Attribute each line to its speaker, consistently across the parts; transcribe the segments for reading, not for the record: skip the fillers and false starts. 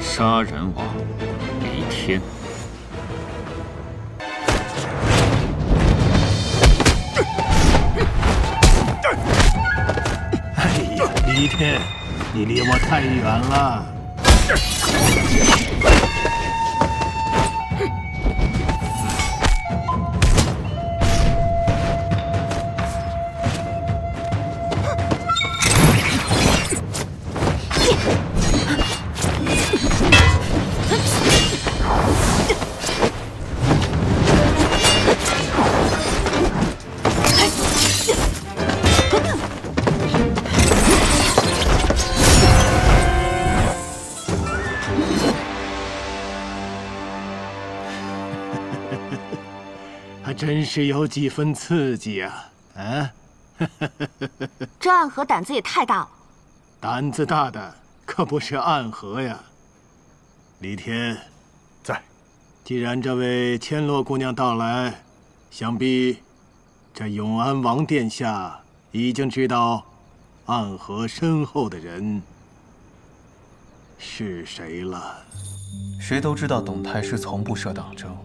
Speaker 1: 杀人王李天。
Speaker 2: 哎呀，李天，你离我太远了。 还真是有几分刺激呀！啊，
Speaker 3: 这暗河胆子也太大了。
Speaker 2: 胆子大的可不是暗河呀。李天，
Speaker 4: 在。
Speaker 2: 既然这位千落姑娘到来，想必这永安王殿下已经知道暗河身后的人是谁了。
Speaker 5: 谁都知道，董太师从不设党争。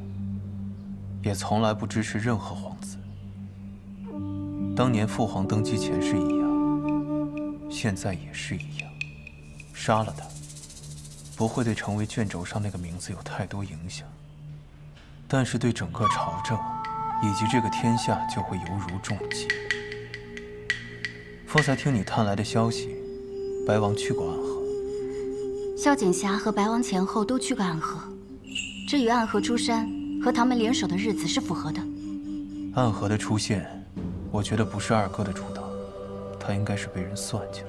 Speaker 5: 也从来不支持任何皇子。当年父皇登基前是一样，现在也是一样。杀了他，不会对成为卷轴上那个名字有太多影响，但是对整个朝政以及这个天下就会犹如重击。方才听你探来的消息，白王去过暗河，
Speaker 3: 萧景霞和白王前后都去过暗河，这与暗河出山 和唐门联手的日子是符合的。
Speaker 5: 暗河的出现，我觉得不是二哥的主导，他应该是被人算计了。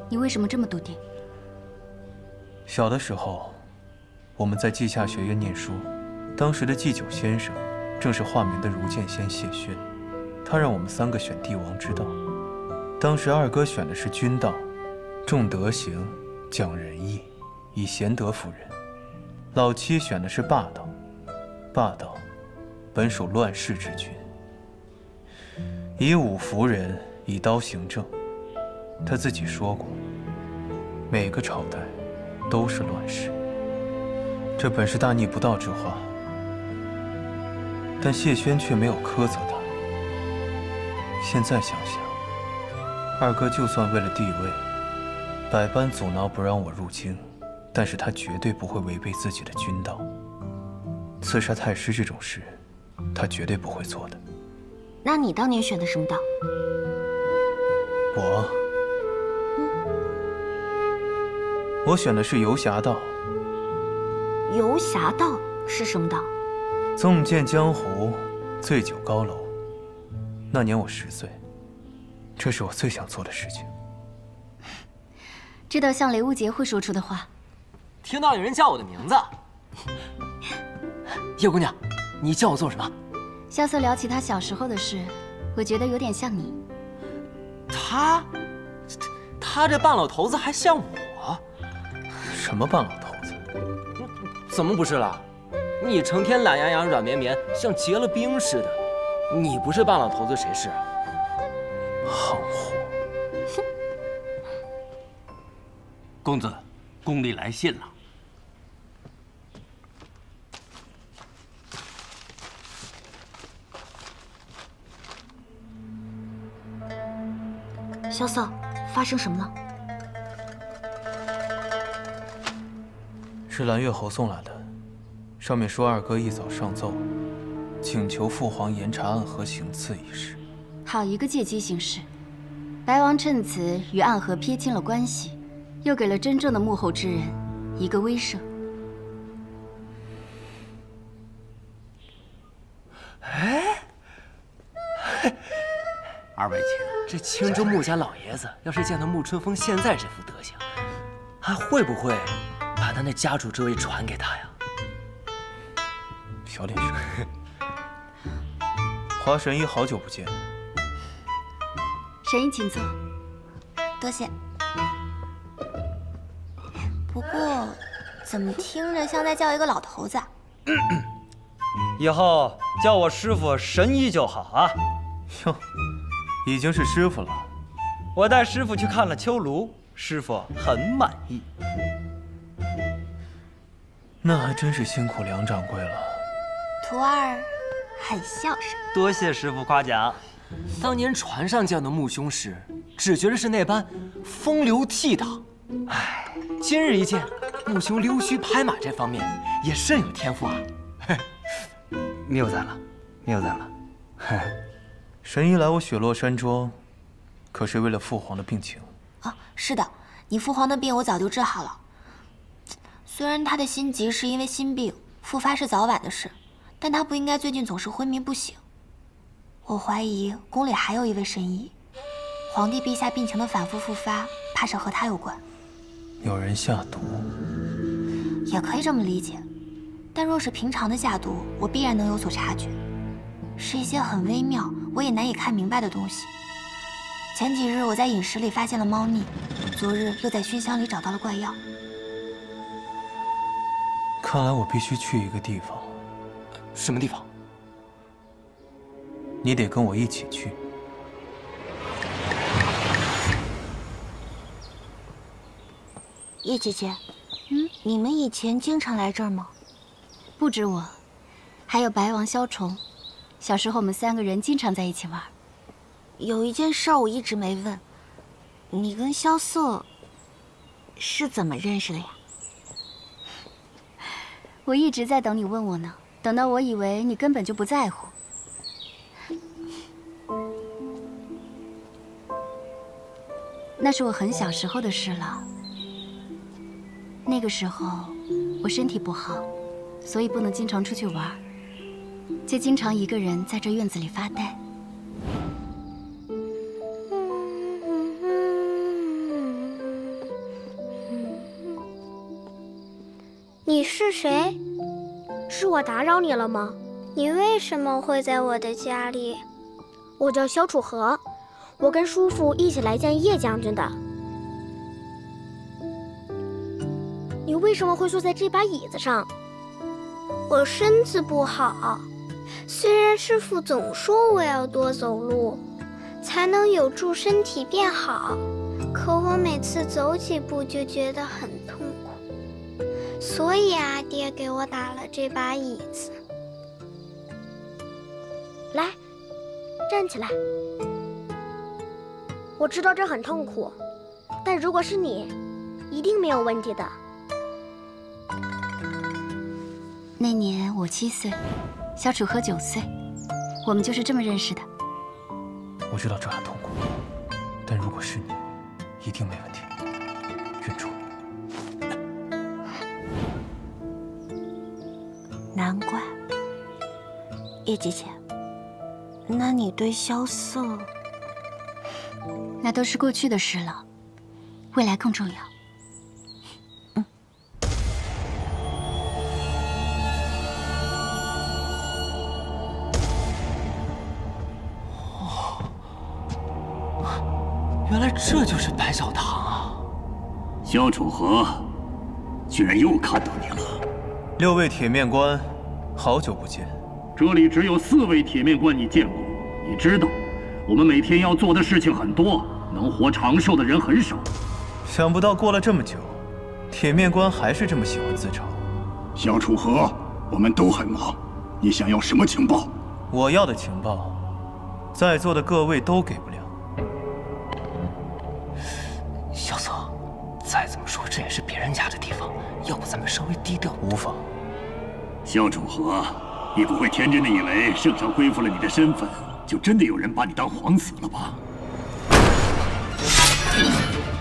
Speaker 3: 你为什么这么笃定？
Speaker 5: 小的时候，我们在稷下学院念书，当时的祭酒先生正是化名的如剑仙谢轩，他让我们3个选帝王之道。当时二哥选的是君道，重德行，讲仁义，以贤德服人；老七选的是霸道。 霸道，本属乱世之君，以武服人，以刀行政。他自己说过，每个朝代都是乱世，这本是大逆不道之话。但谢轩却没有苛责他。现在想想，二哥就算为了地位，百般阻挠不让我入京，但是他绝对不会违背自己的君道。 刺杀太师这种事，他绝对不会做的。
Speaker 3: 那你当年选的什么道？
Speaker 5: 我选的是游侠道。
Speaker 3: 游侠道是什么道？
Speaker 5: 纵见江湖，醉酒高楼。那年我10岁，这是我最想做的事情。
Speaker 3: 这倒像雷无节会说出的话。
Speaker 6: 听到有人叫我的名字。 叶姑娘，你叫我做什么？
Speaker 3: 萧瑟聊起他小时候的事，我觉得有点像你。
Speaker 6: 他这半老头子还像我？
Speaker 5: 什么半老头子？
Speaker 6: 怎么不是了？你成天懒洋洋、软绵绵，像结了冰似的。你不是半老头子，谁是？
Speaker 5: 好货！
Speaker 1: 哼！公子，宫里来信了。
Speaker 3: 萧瑟，发生什么了？
Speaker 5: 是蓝月侯送来的，上面说二哥一早上奏，请求父皇严查暗河行刺一事。
Speaker 3: 好一个借机行事！白王趁此与暗河撇清了关系，又给了真正的幕后之人一个威慑。
Speaker 6: 哎，
Speaker 1: 二位请。
Speaker 6: 这青州穆家老爷子要是见到穆春风现在这副德行，还会不会把他那家主之位传给他呀？
Speaker 5: 小脸生，华神医好久不见。
Speaker 3: 神医请坐。
Speaker 7: 多谢。不过，怎么听着像在叫一个老头子啊？
Speaker 4: 以后叫我师傅神医就好啊。
Speaker 5: 哟，已经是师傅了。
Speaker 4: 我带师傅去看了秋庐，师傅很满意。
Speaker 5: 那还真是辛苦梁掌柜了。
Speaker 3: 徒儿很孝顺。
Speaker 6: 多谢师傅夸奖。当年船上见到穆兄时，只觉得是那般风流倜傥。唉，今日一见，穆兄溜须拍马这方面也甚有天赋啊。
Speaker 4: 谬赞了，谬赞了。
Speaker 5: 神医来我雪落山庄，可是为了父皇的病情。
Speaker 7: 啊，是的，你父皇的病我早就治好了。虽然他的心疾是因为心病，复发是早晚的事，但他不应该最近总是昏迷不醒。我怀疑宫里还有一位神医，皇帝陛下病情的反复复发，怕是和他有关。
Speaker 5: 有人下毒，
Speaker 7: 也可以这么理解。但若是平常的下毒，我必然能有所察觉，是一些很微妙，我也难以看明白的东西。前几日我在饮食里发现了猫腻，昨日又在熏香里找到了怪药。
Speaker 5: 看来我必须去一个地方。
Speaker 6: 什么地方？
Speaker 5: 你得跟我一起去。
Speaker 7: 叶姐姐，你们以前经常来这儿吗？
Speaker 3: 不止我，还有白王萧崇。小时候我们3个人经常在一起玩。
Speaker 7: 有一件事儿我一直没问，你跟萧瑟是怎么认识的呀？
Speaker 3: 我一直在等你问我呢，等到我以为你根本就不在乎。那是我很小时候的事了。那个时候我身体不好，所以不能经常出去玩，就经常一个人在这院子里发呆。
Speaker 8: 你是谁？是我打扰你了吗？你为什么会在我的家里？我叫萧楚河，我跟叔父一起来见叶将军的。你为什么会坐在这把椅子上？我身子不好，虽然师父总说我要多走路，才能有助身体变好，可我每次走几步就觉得很痛苦，所以阿爹给我打了这把椅子。来，站起来。我知道这很痛苦，但如果是你，一定没有问题的。
Speaker 3: 那年我7岁，萧楚河9岁，我们就是这么认识的。
Speaker 5: 我知道这很痛苦，但如果是你，一定没问题。忍住。
Speaker 7: 难怪，叶姐姐，那你对萧瑟……
Speaker 3: 那都是过去的事了，未来更重要。
Speaker 6: 原来这就是白小堂啊！
Speaker 1: 萧楚河，居然又看到你了。
Speaker 5: 6位铁面官，好久不见。
Speaker 1: 这里只有4位铁面官你见过。你知道，我们每天要做的事情很多，能活长寿的人很少。
Speaker 5: 想不到过了这么久，铁面官还是这么喜欢自嘲。
Speaker 9: 萧楚河，我们都很忙，你想要什么情报？
Speaker 5: 我要的情报，在座的各位都给不了。
Speaker 6: 萧瑟，再怎么说这也是别人家的地方，要不咱们稍微低调？
Speaker 5: 无妨。
Speaker 1: 萧楚河，你不会天真的以为圣上恢复了你的身份，就真的有人把你当皇子了吧？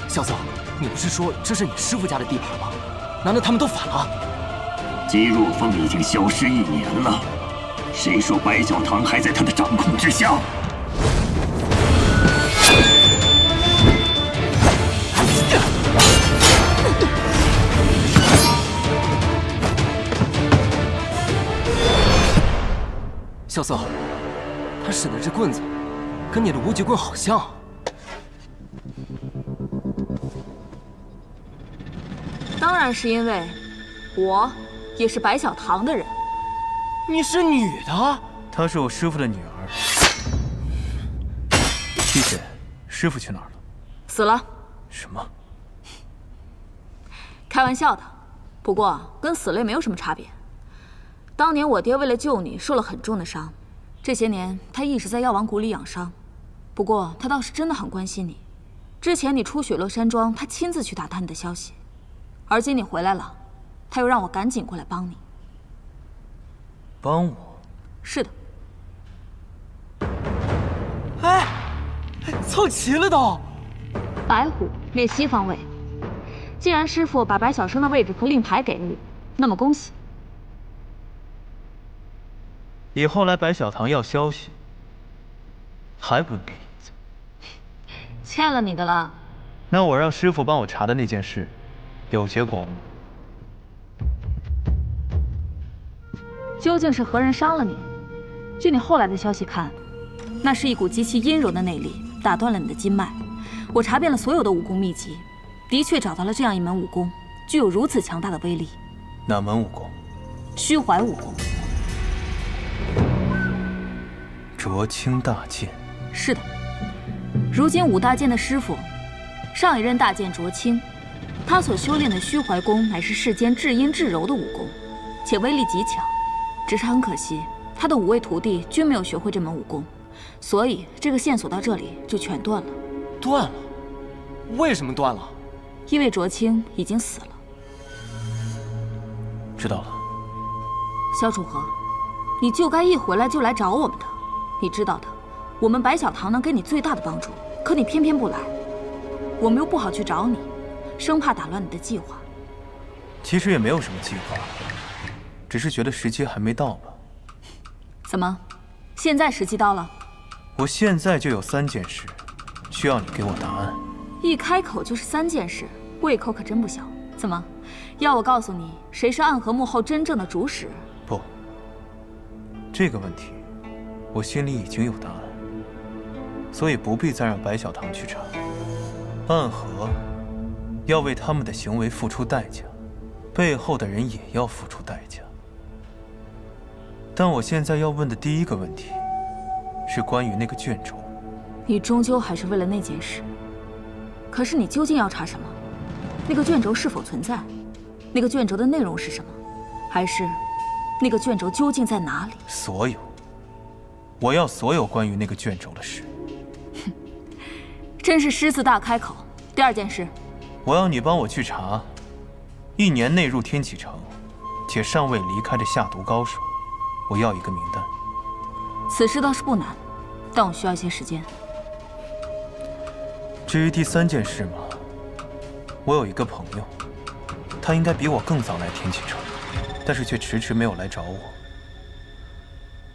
Speaker 6: 萧瑟，你不是说这是你师父家的地盘吗？难道他们都反了？
Speaker 1: 姬若风已经消失1年了，谁说白小堂还在他的掌控之下？
Speaker 6: 萧瑟，他使的这棍子，跟你的无极棍好像。
Speaker 10: 当然是因为我也是白小堂的人。
Speaker 6: 你是女的？
Speaker 5: 她是我师傅的女儿。七姐，师傅去哪儿了？
Speaker 10: 死了。
Speaker 5: 什么？
Speaker 10: 开玩笑的，不过跟死了也没有什么差别。当年我爹为了救你受了很重的伤，这些年他一直在药王谷里养伤。不过他倒是真的很关心你。之前你出雪落山庄，他亲自去打探你的消息，而今你回来了，他又让我赶紧过来帮你。
Speaker 5: 帮我？
Speaker 10: 是的。
Speaker 6: 哎，凑齐了都。
Speaker 10: 白虎列西方位，既然师傅把白晓生的位置和令牌给了你，那么恭喜。
Speaker 5: 以后来白小堂要消息，还不给银子？
Speaker 10: 欠了你的了。
Speaker 5: 那我让师傅帮我查的那件事，有结果吗？
Speaker 10: 究竟是何人伤了你？据你后来的消息看，那是一股极其阴柔的内力打断了你的经脉。我查遍了所有的武功秘籍，的确找到了这样一门武功，具有如此强大的威力。
Speaker 5: 哪门武功？
Speaker 10: 虚怀武功。
Speaker 5: 浊清大剑。
Speaker 10: 是的，如今五大剑的师傅，上一任大剑浊清，他所修炼的虚怀功乃是世间至阴至柔的武功，且威力极强。只是很可惜，他的5位徒弟均没有学会这门武功，所以这个线索到这里就全断了。
Speaker 6: 断了？为什么断了？
Speaker 10: 因为浊清已经死了。
Speaker 5: 知道了。
Speaker 10: 萧楚河，你就该一回来就来找我们的。你知道的，我们白小堂能给你最大的帮助，可你偏偏不来，我们又不好去找你，生怕打乱你的计划。
Speaker 5: 其实也没有什么计划，只是觉得时机还没到吧。
Speaker 10: 怎么，现在时机到了？
Speaker 5: 我现在就有3件事，需要你给我答案。
Speaker 10: 一开口就是3件事，胃口可真不小。怎么，要我告诉你谁是暗河幕后真正的主使？
Speaker 5: 不，这个问题我心里已经有答案，所以不必再让白小堂去查。暗河要为他们的行为付出代价，背后的人也要付出代价。但我现在要问的第一个问题，是关于那个卷轴。
Speaker 10: 你终究还是为了那件事。可是你究竟要查什么？那个卷轴是否存在？那个卷轴的内容是什么？还是那个卷轴究竟在哪里？
Speaker 5: 所有，我要所有关于那个卷轴的事。
Speaker 10: 哼，真是狮子大开口。第2件事，
Speaker 5: 我要你帮我去查1年内入天启城且尚未离开的下毒高手，我要一个名单。
Speaker 10: 此事倒是不难，但我需要一些时间。
Speaker 5: 至于第3件事嘛，我有一个朋友，他应该比我更早来天启城，但是却迟迟没有来找我。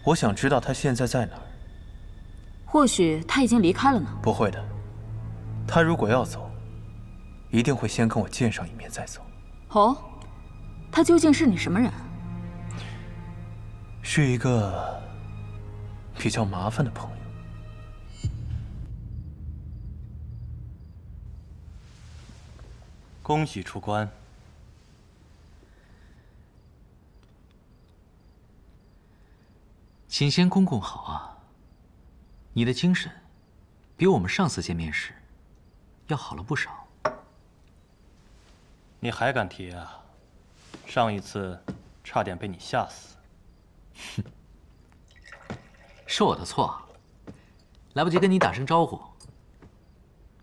Speaker 5: 我想知道他现在在哪儿。
Speaker 10: 或许他已经离开了呢。
Speaker 5: 不会的，他如果要走，一定会先跟我见上一面再走。
Speaker 10: 哦，他究竟是你什么人？
Speaker 5: 是一个比较麻烦的朋友。
Speaker 11: 恭喜出关。
Speaker 12: 请仙公公好啊，你的精神比我们上次见面时要好了不少。
Speaker 11: 你还敢提啊？上一次差点被你吓死。
Speaker 12: 哼，是我的错，来不及跟你打声招呼，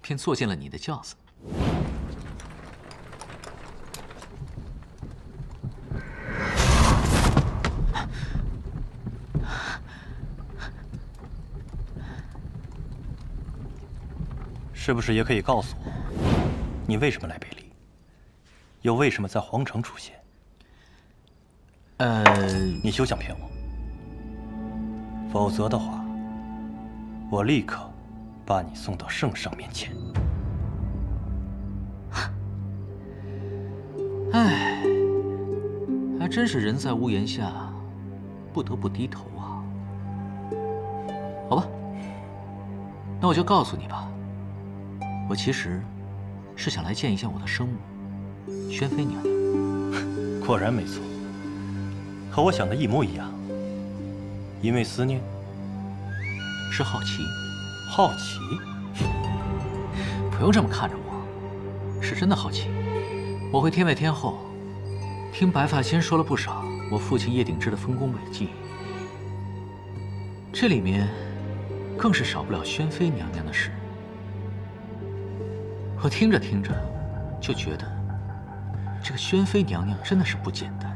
Speaker 12: 便坐进了你的轿子。
Speaker 11: 是不是也可以告诉我，你为什么来北离，又为什么在皇城出现？你休想骗我，否则的话，我立刻把你送到圣上面前。
Speaker 12: 唉，还真是人在屋檐下，不得不低头啊。好吧，那我就告诉你吧。我其实是想来见一下我的生母，宣妃娘娘。
Speaker 11: 果然没错，和我想的一模一样。因为思念？
Speaker 12: 是好奇。
Speaker 11: 好奇？
Speaker 12: 不用这么看着我，是真的好奇。我回天外天后，听白发仙说了不少我父亲叶鼎之的丰功伟绩，这里面更是少不了宣妃娘娘的事。我听着听着，就觉得这个宣妃娘娘真的是不简单。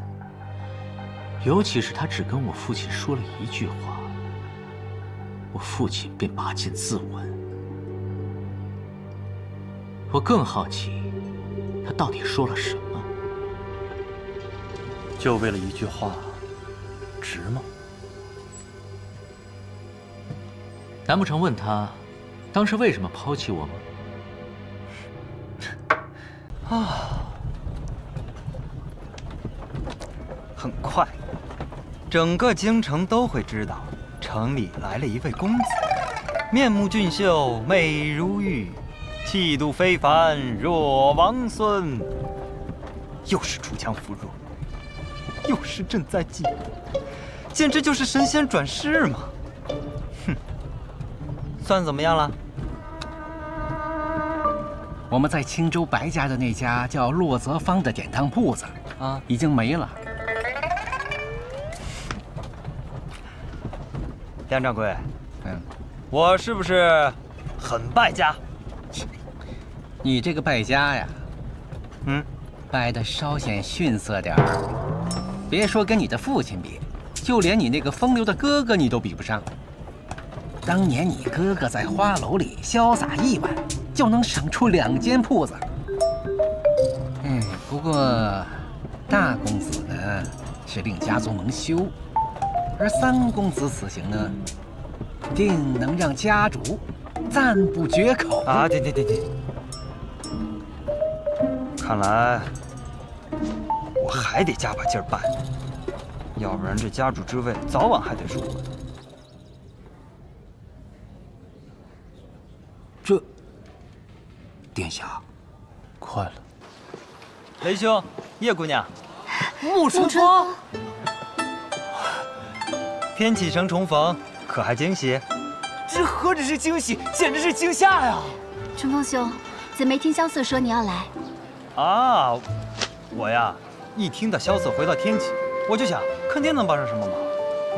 Speaker 12: 尤其是她只跟我父亲说了一句话，我父亲便拔剑自刎。我更好奇，她到底说了什么？
Speaker 11: 就为了一句话，值吗？
Speaker 12: 难不成问她，当时为什么抛弃我吗？
Speaker 6: 很快，整个京城都会知道，城里来了一位公子，面目俊秀，美如玉，气度非凡，若王孙。又是出枪扶弱，又是赈灾济民，简直就是神仙转世嘛！哼，算怎么样了？
Speaker 13: 我们在青州白家的那家叫洛泽坊的典当铺子啊，已经没了。
Speaker 6: 梁掌柜，我是不是很败家？
Speaker 13: 你这个败家呀，败得稍显逊色点儿。别说跟你的父亲比，就连你那个风流的哥哥你都比不上。当年你哥哥在花楼里潇洒1晚，就能省出2间铺子。不过大公子呢是令家族蒙羞，而3公子此行呢，定能让家主赞不绝口
Speaker 6: 啊！停！看来我还得加把劲儿办，要不然这家主之位早晚还得是我的。
Speaker 13: 这，殿下，
Speaker 5: 快了。
Speaker 6: 雷兄，叶姑娘，
Speaker 7: 沐春风，
Speaker 6: 天启城重逢，可还惊喜？这何止是惊喜，简直是惊吓呀！
Speaker 3: 春风兄，怎没听萧瑟说你要来？
Speaker 6: 啊，我呀，一听到萧瑟回到天启，我就想肯定能帮上什么忙，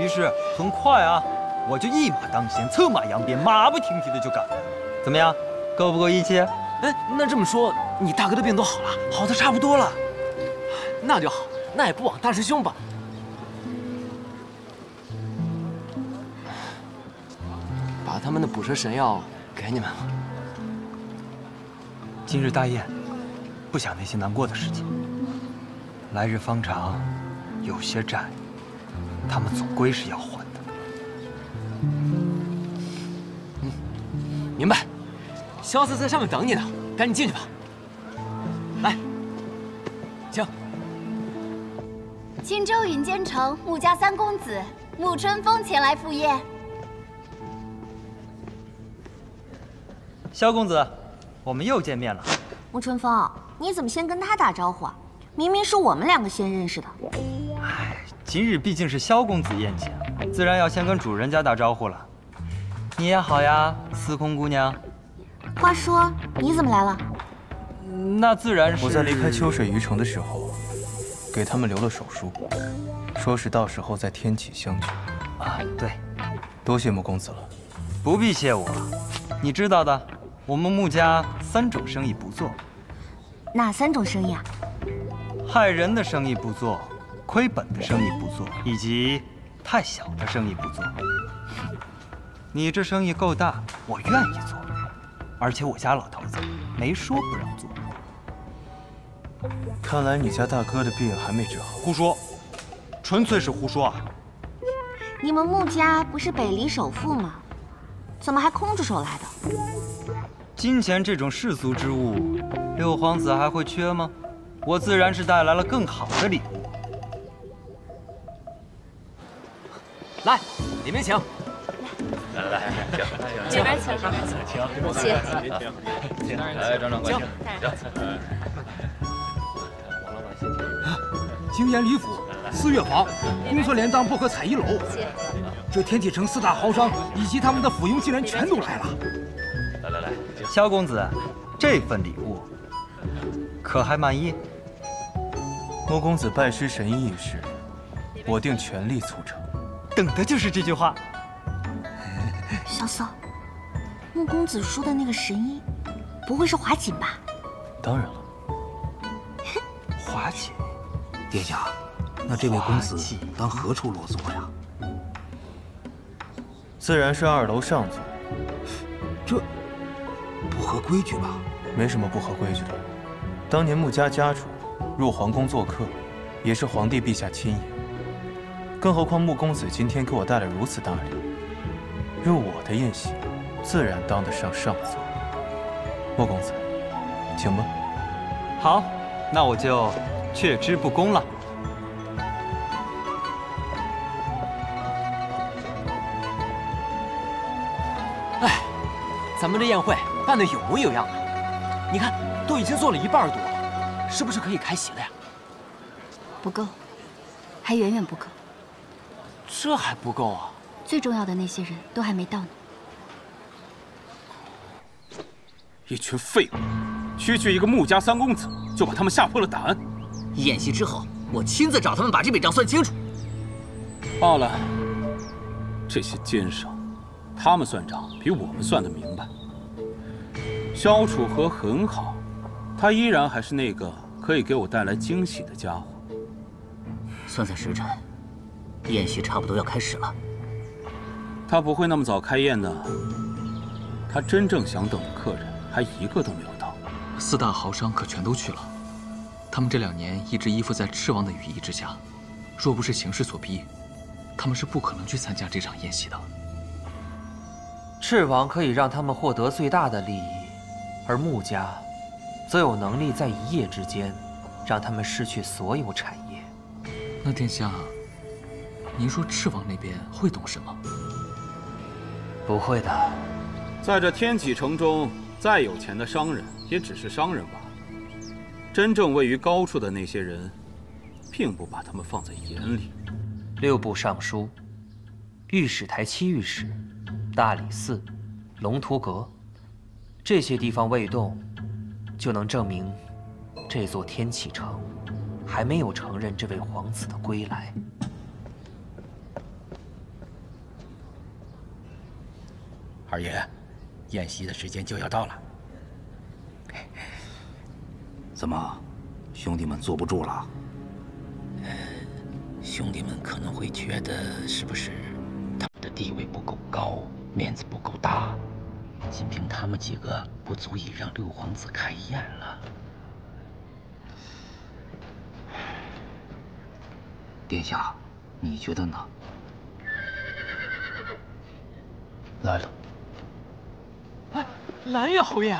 Speaker 6: 于是很快啊，我就一马当先，策马扬鞭，马不停蹄的就赶来了。怎么样，够不够义气？
Speaker 14: 哎，那这么说，你大哥的病都好了，好的差不多了。那就好，那也不枉大师兄吧。把他们的捕蛇神药给你们了。
Speaker 6: 今日大宴，不想那些难过的事情。来日方长，有些债，他们总归是要还的。
Speaker 14: 明白。萧瑟在上面等你呢，赶紧进去吧。来，请。
Speaker 3: 青州云间城穆家3公子沐春风前来赴宴。
Speaker 6: 萧公子，我们又见面了。
Speaker 7: 沐春风，你怎么先跟他打招呼啊？明明是我们2个先认识的。
Speaker 6: 今日毕竟是萧公子宴请，自然要先跟主人家打招呼了。你也好呀，司空姑娘。
Speaker 7: 话说你怎么来了？
Speaker 6: 那自然是
Speaker 5: 我在离开秋水渔城的时候，给他们留了手书，说是到时候在天启相聚。
Speaker 6: 啊，对，
Speaker 5: 多谢穆公子了。
Speaker 6: 不必谢我，你知道的，我们穆家3种生意不做。
Speaker 7: 哪3种生意啊？
Speaker 6: 害人的生意不做，亏本的生意不做，以及太小的生意不做。你这生意够大，我愿意做。而且我家老头子没说不让做。
Speaker 5: 看来你家大哥的病还没治好。
Speaker 6: 胡说，纯粹是胡说啊！
Speaker 7: 你们穆家不是北离首富吗？怎么还空着手来的？
Speaker 6: 金钱这种世俗之物，六皇子还会缺吗？我自然是带来了更好的礼物。
Speaker 14: 来，里面请。
Speaker 15: 来，
Speaker 10: 这边请，
Speaker 15: 请。来，张掌柜，请。
Speaker 16: 京盐李府4月房，公孙连当不可踩1楼。这天启城4大豪商以及他们的附庸竟然全都来了。
Speaker 4: 来，萧公子，这份礼物可还满意？
Speaker 5: 穆公子拜师神医一事，我定全力促成。
Speaker 6: 等的就是这句话。
Speaker 7: 萧瑟，穆公子说的那个神医，不会是华锦吧？
Speaker 5: 当然了。
Speaker 16: 华锦，殿下，那这位公子当何处落座呀？
Speaker 5: 自然是2楼上座。
Speaker 16: 这不合规矩吧？
Speaker 5: 没什么不合规矩的。当年穆家家主入皇宫做客，也是皇帝陛下亲迎。更何况穆公子今天给我带来如此大礼，入我的宴席，自然当得上上座。穆公子，请吧。
Speaker 4: 好，那我就却之不恭了。
Speaker 6: 哎，咱们这宴会办得有模有样的，你看都已经做了1半多了，是不是可以开席了呀？
Speaker 3: 不够，还远远不够。
Speaker 6: 这还不够啊！
Speaker 3: 最重要的那些人都还没到呢。
Speaker 17: 一群废物！区区一个穆家3公子，就把他们吓破了胆。
Speaker 12: 演习之后，我亲自找他们把这笔账算清楚。
Speaker 17: 罢了，这些奸商，他们算账比我们算得明白。萧楚河很好，他依然还是那个可以给我带来惊喜的家伙。
Speaker 12: 算算时辰，宴席差不多要开始了。
Speaker 17: 他不会那么早开宴的。他真正想等的客人还一个都没有到。
Speaker 18: 4大豪商可全都去了，他们这2年一直依附在赤王的羽翼之下，若不是形势所逼，他们是不可能去参加这场宴席的。
Speaker 6: 赤王可以让他们获得最大的利益，而穆家则有能力在一夜之间让他们失去所有产业。
Speaker 18: 那殿下，您说赤王那边会懂什么？
Speaker 6: 不会的。
Speaker 17: 在这天启城中，再有钱的商人也只是商人罢了。真正位于高处的那些人，并不把他们放在眼里。
Speaker 6: 6部尚书、御史台7御史、大理寺、龙图阁，这些地方未动，就能证明这座天启城还没有承认这位皇子的归来。
Speaker 16: 二爷，宴席的时间就要到了。怎么，兄弟们坐不住了？兄弟们可能会觉得，是不是他们的地位不够高，面子不够大？仅凭他们几个，不足以让6皇子开宴了。殿下，你觉得呢？来了。
Speaker 14: 哎，蓝月侯爷。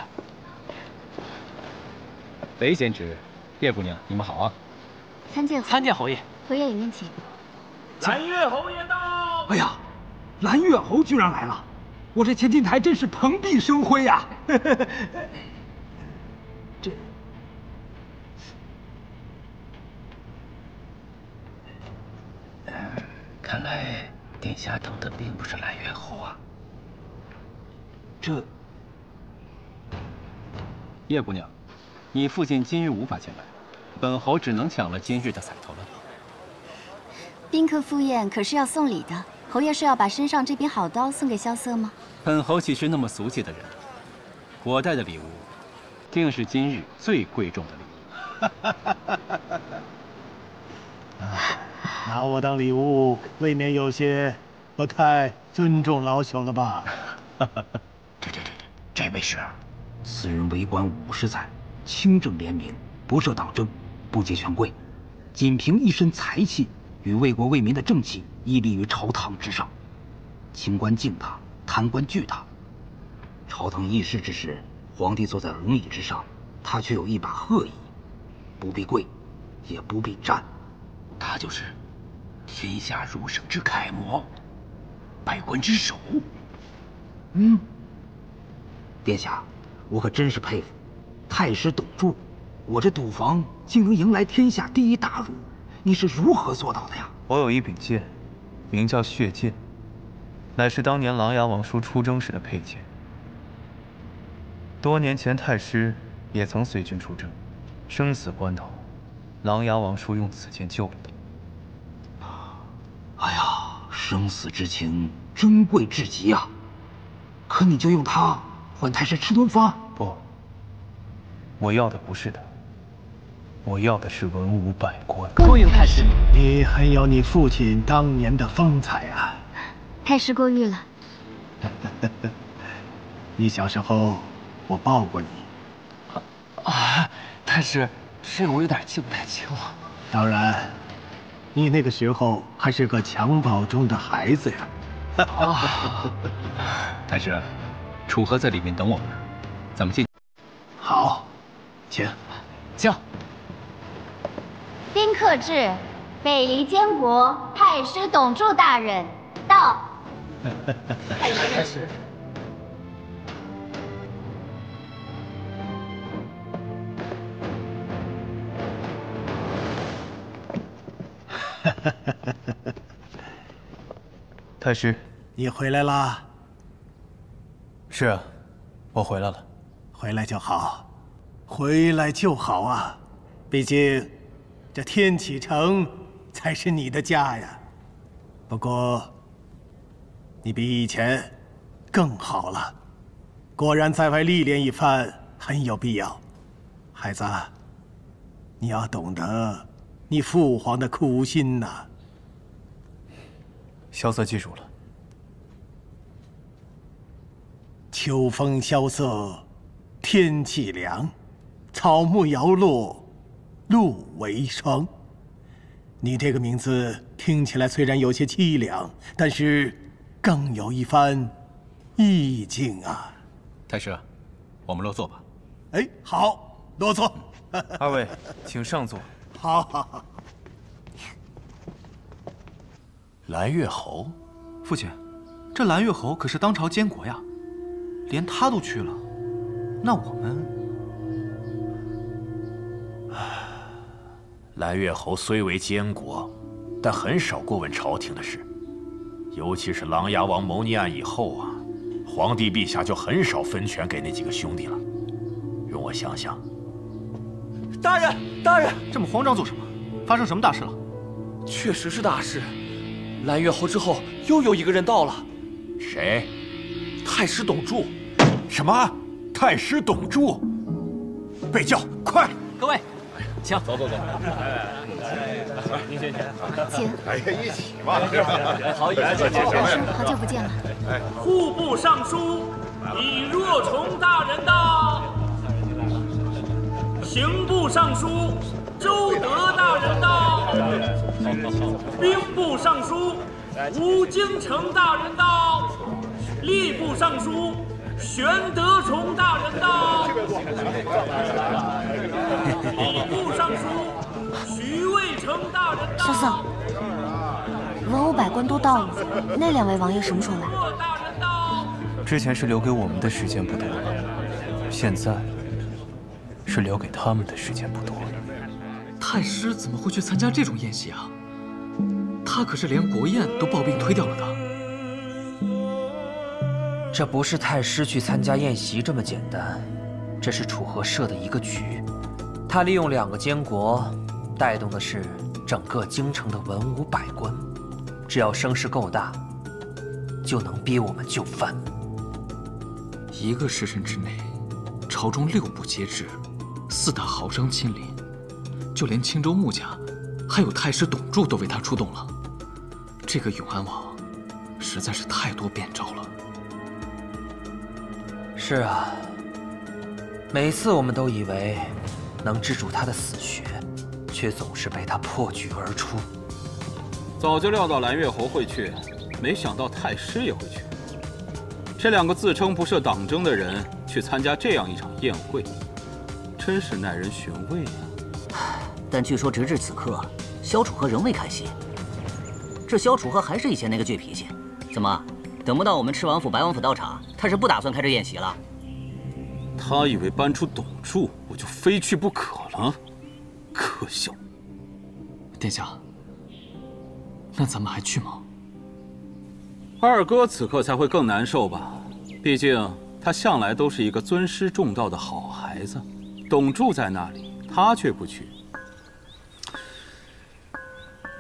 Speaker 13: 雷贤侄，叶姑娘，你们好啊！
Speaker 14: 参见侯爷。
Speaker 3: 侯爷里面请。
Speaker 14: 蓝月侯爷到！
Speaker 16: 哎呀，蓝月侯居然来了！我这前金台真是蓬荜生辉呀！这，看来殿下等的并不是蓝月侯啊。这，
Speaker 13: 叶姑娘，你父亲今日无法前来，本侯只能抢了今日的彩头了。
Speaker 3: 宾客赴宴可是要送礼的，侯爷是要把身上这柄好刀送给萧瑟吗？
Speaker 13: 本侯岂是那么俗气的人？我带的礼物，定是今日最贵重的礼物。
Speaker 2: 拿我当礼物，未免有些不太尊重老朽了吧？
Speaker 16: 这位是，此人为官50载，清正廉明，不涉党争，不结权贵，仅凭一身才气与为国为民的正气，屹立于朝堂之上。清官敬他，贪官惧他。朝堂议事之时，皇帝坐在龙椅之上，他却有一把鹤椅，不必跪，也不必站，他就是天下儒生之楷模，百官之首。殿下，我可真是佩服，太师董柱，我这赌坊竟能迎来天下第一大儒，你是如何做到的呀？
Speaker 5: 我有一柄剑，名叫血剑，乃是当年琅琊王叔出征时的佩剑。多年前太师也曾随军出征，生死关头，琅琊王叔用此剑救了他。
Speaker 16: 哎呀，生死之情珍贵至极啊！可你就用它换太师吃顿饭？
Speaker 5: 不，我要的不是他，我要的是文武百官。
Speaker 19: 公允太师，
Speaker 2: 你很有你父亲当年的风采啊！
Speaker 3: 太师过誉了。
Speaker 2: 你小时候，我抱过你。
Speaker 14: 啊，太师，这个我有点记不太清了。
Speaker 2: 当然，你那个时候还是个襁褓中的孩子呀。
Speaker 18: 太师，楚河在里面等我们，咱们进。
Speaker 2: 好，请。
Speaker 14: 请。
Speaker 20: 宾客至，北离监国太师董柱大人到。
Speaker 14: 太师。
Speaker 5: 太师，
Speaker 2: 你回来啦？
Speaker 5: 是啊，我回来了。
Speaker 2: 回来就好，回来就好啊！毕竟，这天启城才是你的家呀。不过，你比以前更好了，果然在外历练一番很有必要。孩子，你要懂得你父皇的苦心呐。
Speaker 5: 萧瑟记住了。
Speaker 2: 秋风萧瑟，天气凉，草木摇落，露为霜。你这个名字听起来虽然有些凄凉，但是更有一番意境啊！
Speaker 18: 太师，我们落座吧。
Speaker 2: 哎，好，落座。
Speaker 5: 二位，请上座。
Speaker 2: 好，好，好。
Speaker 21: 蓝月侯，
Speaker 22: 父亲，这蓝月侯可是当朝监国呀，连他都去了，那我们……
Speaker 21: 蓝月侯虽为监国，但很少过问朝廷的事，尤其是琅琊王谋逆案以后啊，皇帝陛下就很少分权给那几个兄弟了。容我想想。
Speaker 22: 大人，大人，这么慌张做什么？发生什么大事了？
Speaker 14: 确实是大事。蓝月侯之后，又有一个人到了。
Speaker 21: 谁？
Speaker 14: 太师董柱。
Speaker 21: 什么？太师董柱？备轿，快！
Speaker 14: 各位，请
Speaker 21: 走。
Speaker 14: 您先。
Speaker 3: 请。
Speaker 21: 哎呀，一起吧。
Speaker 14: 好意思，
Speaker 3: 好久不见了。
Speaker 23: 户部尚书李若崇大人到。刑部尚书周德大人到。兵部尚书吴京城大人到。吏部尚书玄德崇大人到。礼部尚书徐渭成大人到。
Speaker 3: 嫂嫂，文武百官都到了，那两位王爷什么时候来？
Speaker 5: 之前是留给我们的时间不多，现在是留给他们的时间不多。
Speaker 18: 太师怎么会去参加这种宴席啊？他可是连国宴都抱病推掉了的。
Speaker 6: 这不是太师去参加宴席这么简单，这是楚河设的一个局。他利用2个监国，带动的是整个京城的文武百官。只要声势够大，就能逼我们就范。
Speaker 18: 1个时辰之内，朝中6部皆至，4大豪商亲临，就连青州穆家，还有太师董柱都为他出动了。这个永安王，实在是太多变招了。
Speaker 6: 是啊，每次我们都以为能制住他的死穴，却总是被他破局而出。
Speaker 17: 早就料到蓝月侯会去，没想到太师也会去。这2个自称不涉党争的人去参加这样一场宴会，真是耐人寻味啊！
Speaker 24: 但据说直至此刻，萧楚河仍未开席。这萧楚河还是以前那个倔脾气，怎么等不到我们赤王府、白王府到场，他是不打算开这宴席了？
Speaker 17: 他以为搬出董柱，我就非去不可了，可笑！
Speaker 18: 殿下，那咱们还去吗？
Speaker 17: 二哥此刻才会更难受吧？毕竟他向来都是一个尊师重道的好孩子，董柱在那里，他却不去，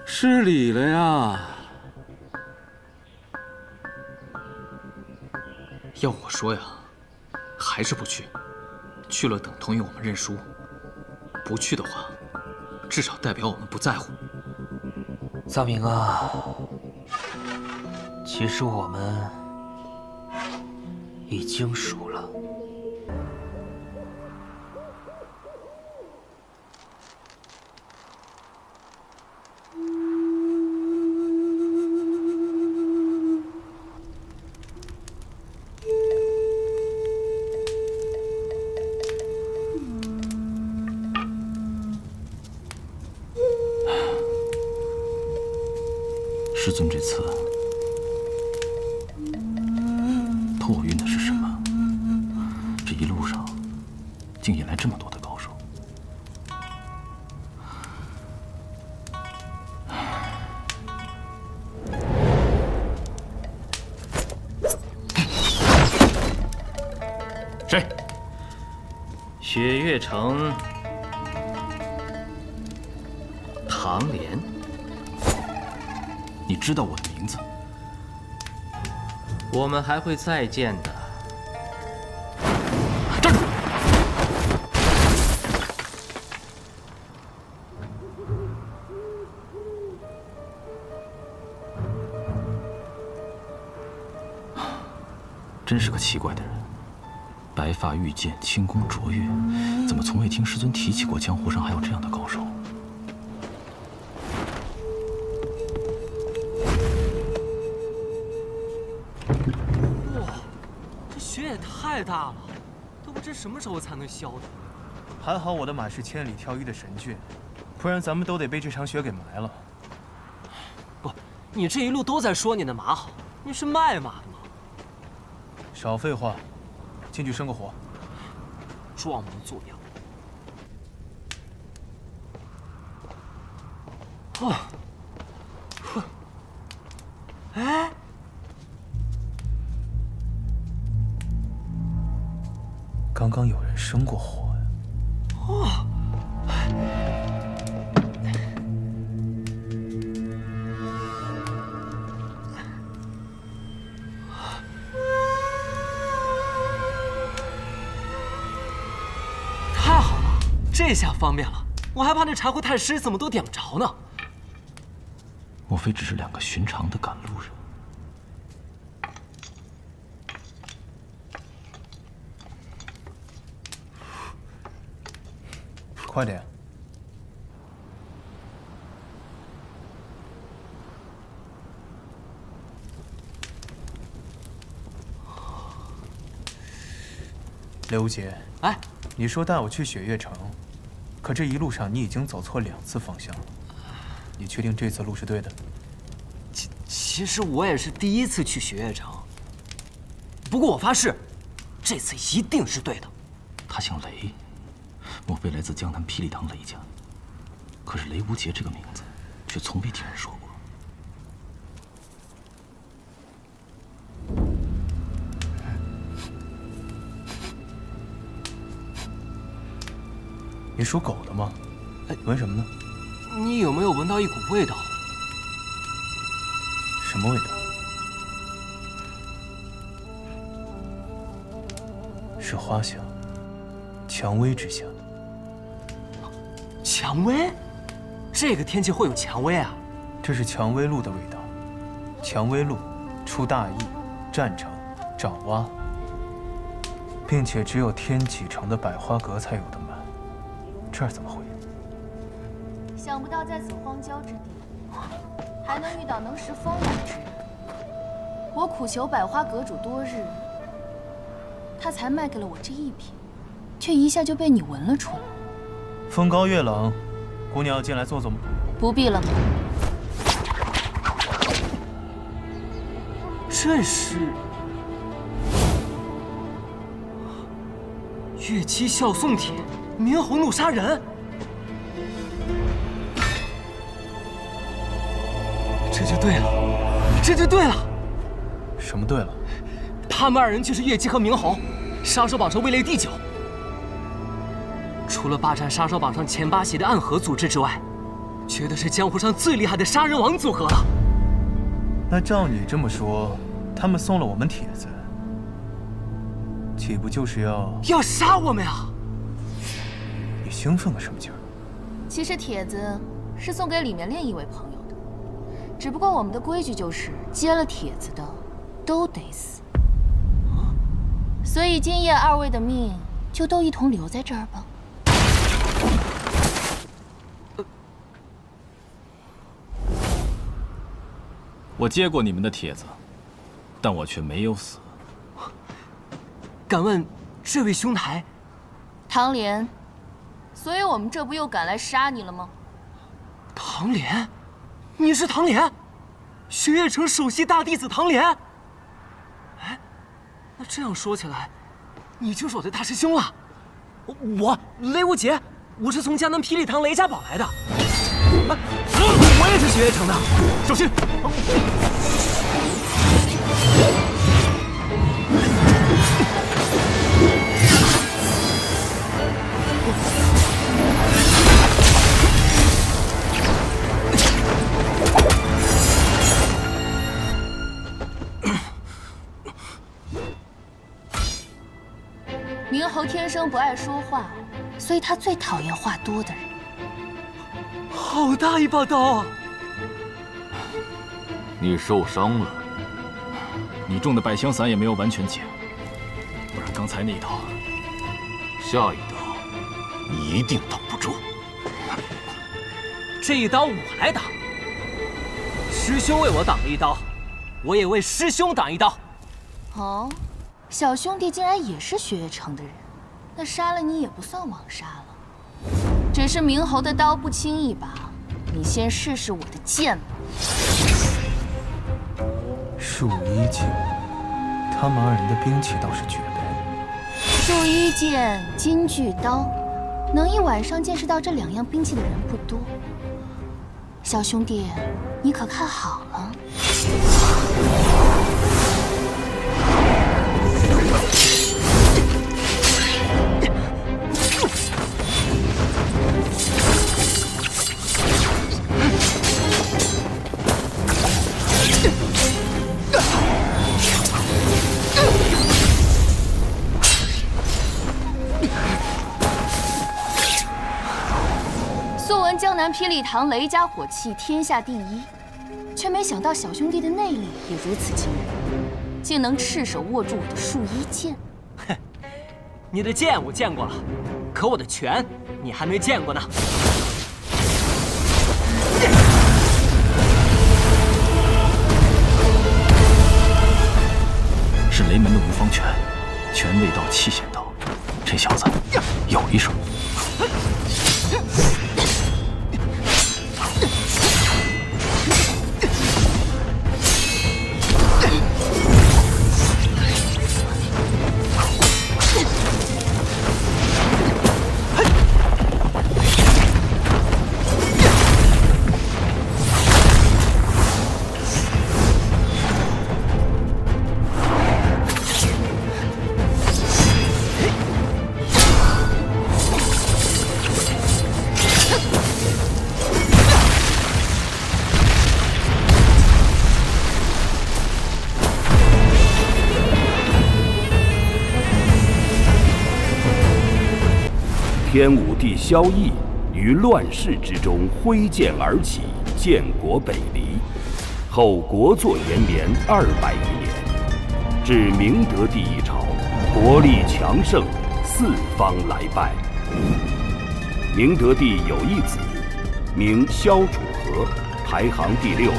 Speaker 17: 失礼了呀。
Speaker 18: 要我说呀，还是不去。去了等同于我们认输，不去的话，至少代表我们不在乎。
Speaker 6: 藏明啊，其实我们已经输了。
Speaker 11: 师尊这次托我运的是什么？这一路上竟引来这么多的高手。
Speaker 12: 谁？雪月城唐莲。
Speaker 11: 你知道我的名字？
Speaker 12: 我们还会再见的。
Speaker 11: 站住！真是个奇怪的人，白发玉剑，轻功卓越，怎么从未听师尊提起过江湖上还有这样的高手？
Speaker 6: 太大了，都不知什么时候才能消的。
Speaker 5: 还好我的马是千里挑一的神骏，不然咱们都得被这场雪给埋了。
Speaker 6: 不，你这一路都在说你的马好，你是卖马的吗？
Speaker 5: 少废话，进去生个火。
Speaker 6: 装模作样。哦，呵，哎。
Speaker 5: 刚刚有人生过火呀！
Speaker 6: 哦，太好了，这下方便了。我还怕那茶壶太湿，怎么都点不着呢。
Speaker 11: 莫非只是两个寻常的赶路人？
Speaker 5: 快点！刘杰，
Speaker 6: 哎，
Speaker 5: 你说带我去雪月城，可这一路上你已经走错2次方向了。你确定这次路是对的？
Speaker 6: 其实我也是第一次去雪月城，不过我发誓，这次一定是对的。
Speaker 11: 他姓雷。莫非来自江南霹雳堂雷家？可是雷无杰这个名字，却从未听人说过。
Speaker 5: 你属狗的吗？闻什么呢？
Speaker 6: 你有没有闻到一股味道？
Speaker 5: 什么味道？是花香，蔷薇之香。
Speaker 6: 蔷薇？这个天气会有蔷薇啊？
Speaker 5: 这是蔷薇露的味道。蔷薇露出大邑、占城、爪哇，并且只有天启城的百花阁才有的卖。这儿怎么会？
Speaker 1: 想不到在此荒郊之地，还能遇到能识风雅之人。我苦求百花阁主多日，他才卖给了我这一瓶，却一下就被你闻了出来。
Speaker 5: 风高月冷，姑娘要进来坐坐吗？
Speaker 1: 不必了。
Speaker 6: 这是月姬笑宋帖，明红怒杀人。这就对了，这就对了。
Speaker 5: 什么队了？
Speaker 6: 他们2人就是月姬和明侯，杀手榜上位列第9。除了霸占杀手榜上前8席的暗河组织之外，绝对是江湖上最厉害的杀人王组合了。
Speaker 5: 那照你这么说，他们送了我们帖子，岂不就是要
Speaker 6: 杀我们呀？
Speaker 5: 你兴奋个什么劲儿？
Speaker 1: 其实帖子是送给里面另一位朋友的，只不过我们的规矩就是接了帖子的都得死，所以今夜2位的命就都一同留在这儿吧。
Speaker 18: 我接过你们的帖子，但我却没有死。
Speaker 6: 敢问这位兄台？
Speaker 1: 唐莲，所以我们这不又赶来杀你了吗？
Speaker 6: 唐莲，你是唐莲，雪月城首席大弟子唐莲。哎，那这样说起来，你就是我的大师兄了。我雷无节，我是从江南霹雳堂雷家堡来的。我也是雪月城的，小心！
Speaker 1: 明侯天生不爱说话，所以他最讨厌话多的人。
Speaker 6: 好大一把刀啊！
Speaker 18: 你受伤了，你中的百香散也没有完全解，不然刚才那一刀，下一刀你一定挡不住。
Speaker 6: 这一刀我来挡，师兄为我挡了一刀，我也为师兄挡一刀。
Speaker 1: 哦，小兄弟竟然也是雪月城的人，那杀了你也不算枉杀了。只是明侯的刀不轻一把，你先试试我的剑吧。
Speaker 5: 树衣剑，他们2人的兵器倒是绝配。
Speaker 1: 树衣剑、金具刀，能一晚上见识到这2样兵器的人不多。小兄弟，你可看好了。江南霹雳堂雷家火器天下第1，却没想到小兄弟的内力也如此惊人，竟能赤手握住我的树衣剑。
Speaker 6: 哼，你的剑我见过了，可我的拳你还没见过呢。
Speaker 18: 是雷门的无方拳，拳未到气先到，这小子有一手。
Speaker 8: 天武帝萧绎于乱世之中挥剑而起，建国北离，后国祚延绵200余年，至明德帝一朝，国力强盛，四方来拜。明德帝有一子，名萧楚河，排行第6，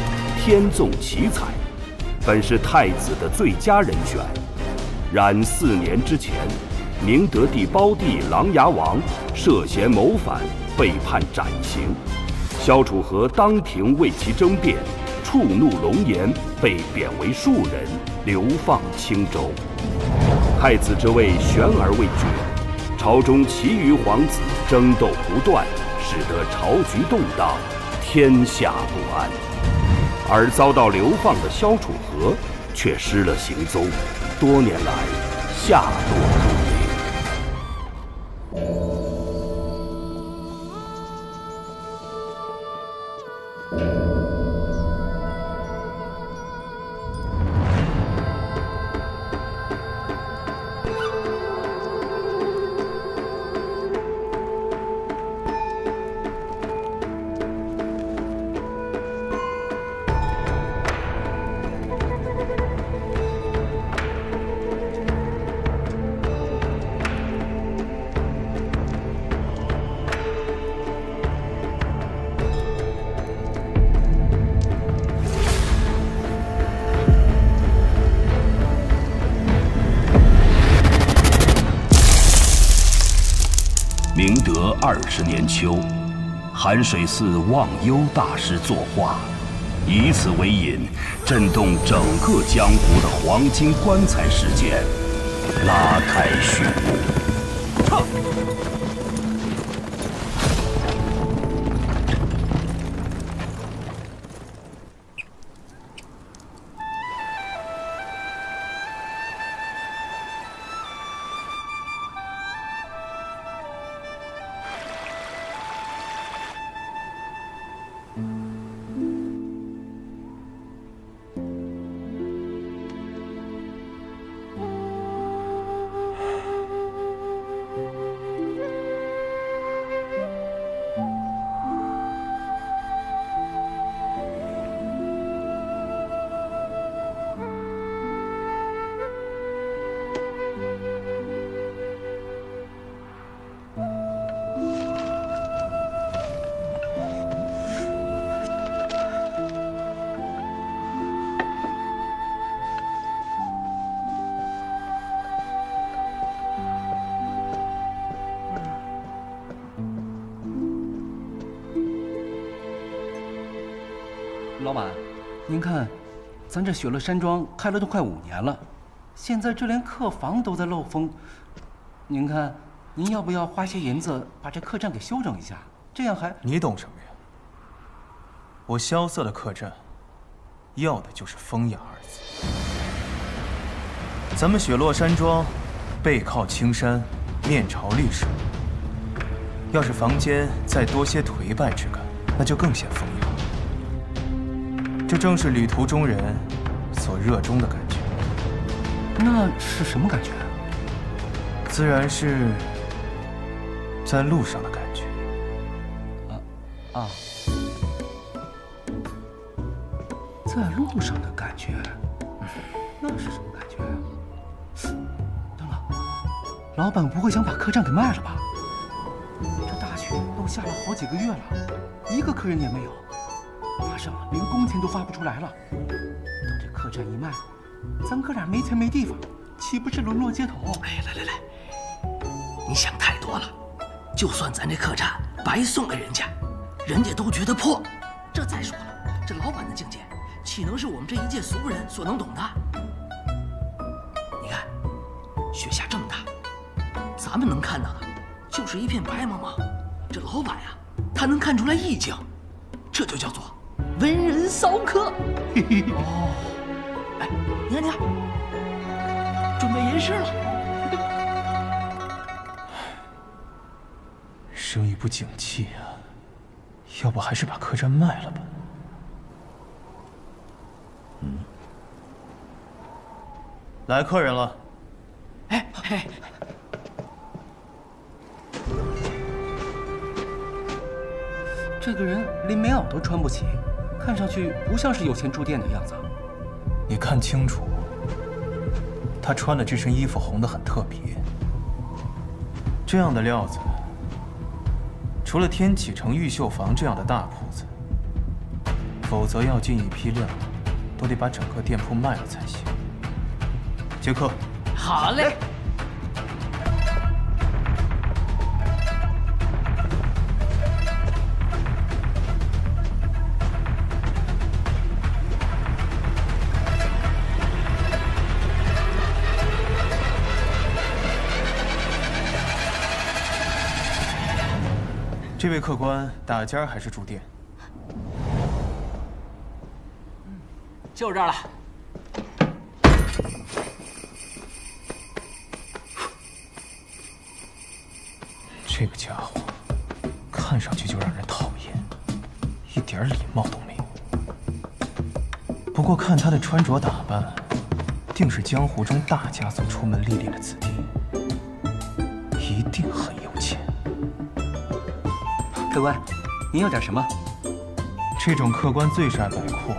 Speaker 8: 天纵奇才，本是太子的最佳人选。然4年之前，明德帝胞弟琅琊王涉嫌谋反，被判斩刑。萧楚河当庭为其争辩，触怒龙颜，被贬为庶人，流放青州。太子之位悬而未决，朝中其余皇子争斗不断，使得朝局动荡，天下不安。而遭到流放的萧楚河，却失了行踪，多年来下落不明。明德20年秋，寒水寺忘忧大师作画，以此为引，震动整个江湖的黄金棺材事件拉开序幕。
Speaker 13: 老板，您看，咱这雪乐山庄开了都快5年了，现在这连客房都在漏风。您看，您要不要花些银子把这客栈给修整一下？这样还……
Speaker 5: 你懂什么呀？我萧瑟的客栈，要的就是风雅2字。咱们雪落山庄，背靠青山，面朝历史。要是房间再多些颓败之感，那就更显风雅。这正是旅途中人所热衷的感觉。
Speaker 13: 那是什么感觉？
Speaker 5: 自然是在路上的感觉。
Speaker 13: 在路上的感觉，那是什么感觉？等等，老板不会想把客栈给卖了吧？这大雪都下了好几个月了，一个客人也没有。马上连工钱都发不出来了，等这客栈一卖，咱哥俩没钱没地方，岂不是沦落街头？
Speaker 14: 哎，来，你想太多了。就算咱这客栈白送给人家，人家都觉得破。这再说了，这老板的境界，岂能是我们这一介俗人所能懂的？你看，雪下这么大，咱们能看到的，就是一片白茫茫。这老板呀，他能看出来意境，这就叫做文人骚客。哦，哎，你看，准备吟诗了。
Speaker 5: 生意不景气啊，要不还是把客栈卖了吧。来客人了。
Speaker 14: 哎，
Speaker 13: 这个人连棉袄都穿不起，看上去不像是有钱住店的样子。
Speaker 5: 你看清楚，他穿的这身衣服红得很特别。这样的料子，除了天启城玉秀坊这样的大铺子，否则要进一批料，都得把整个店铺卖了才行。接客。
Speaker 14: 好嘞。
Speaker 5: 这位客官打尖还是住店？
Speaker 14: 就这儿了。
Speaker 5: 这个家伙看上去就让人讨厌，一点礼貌都没有。不过看他的穿着打扮，定是江湖中大家族出门历练的子弟，一定很有钱。
Speaker 24: 客官，您要点什么？
Speaker 5: 这种客官醉晒百阔，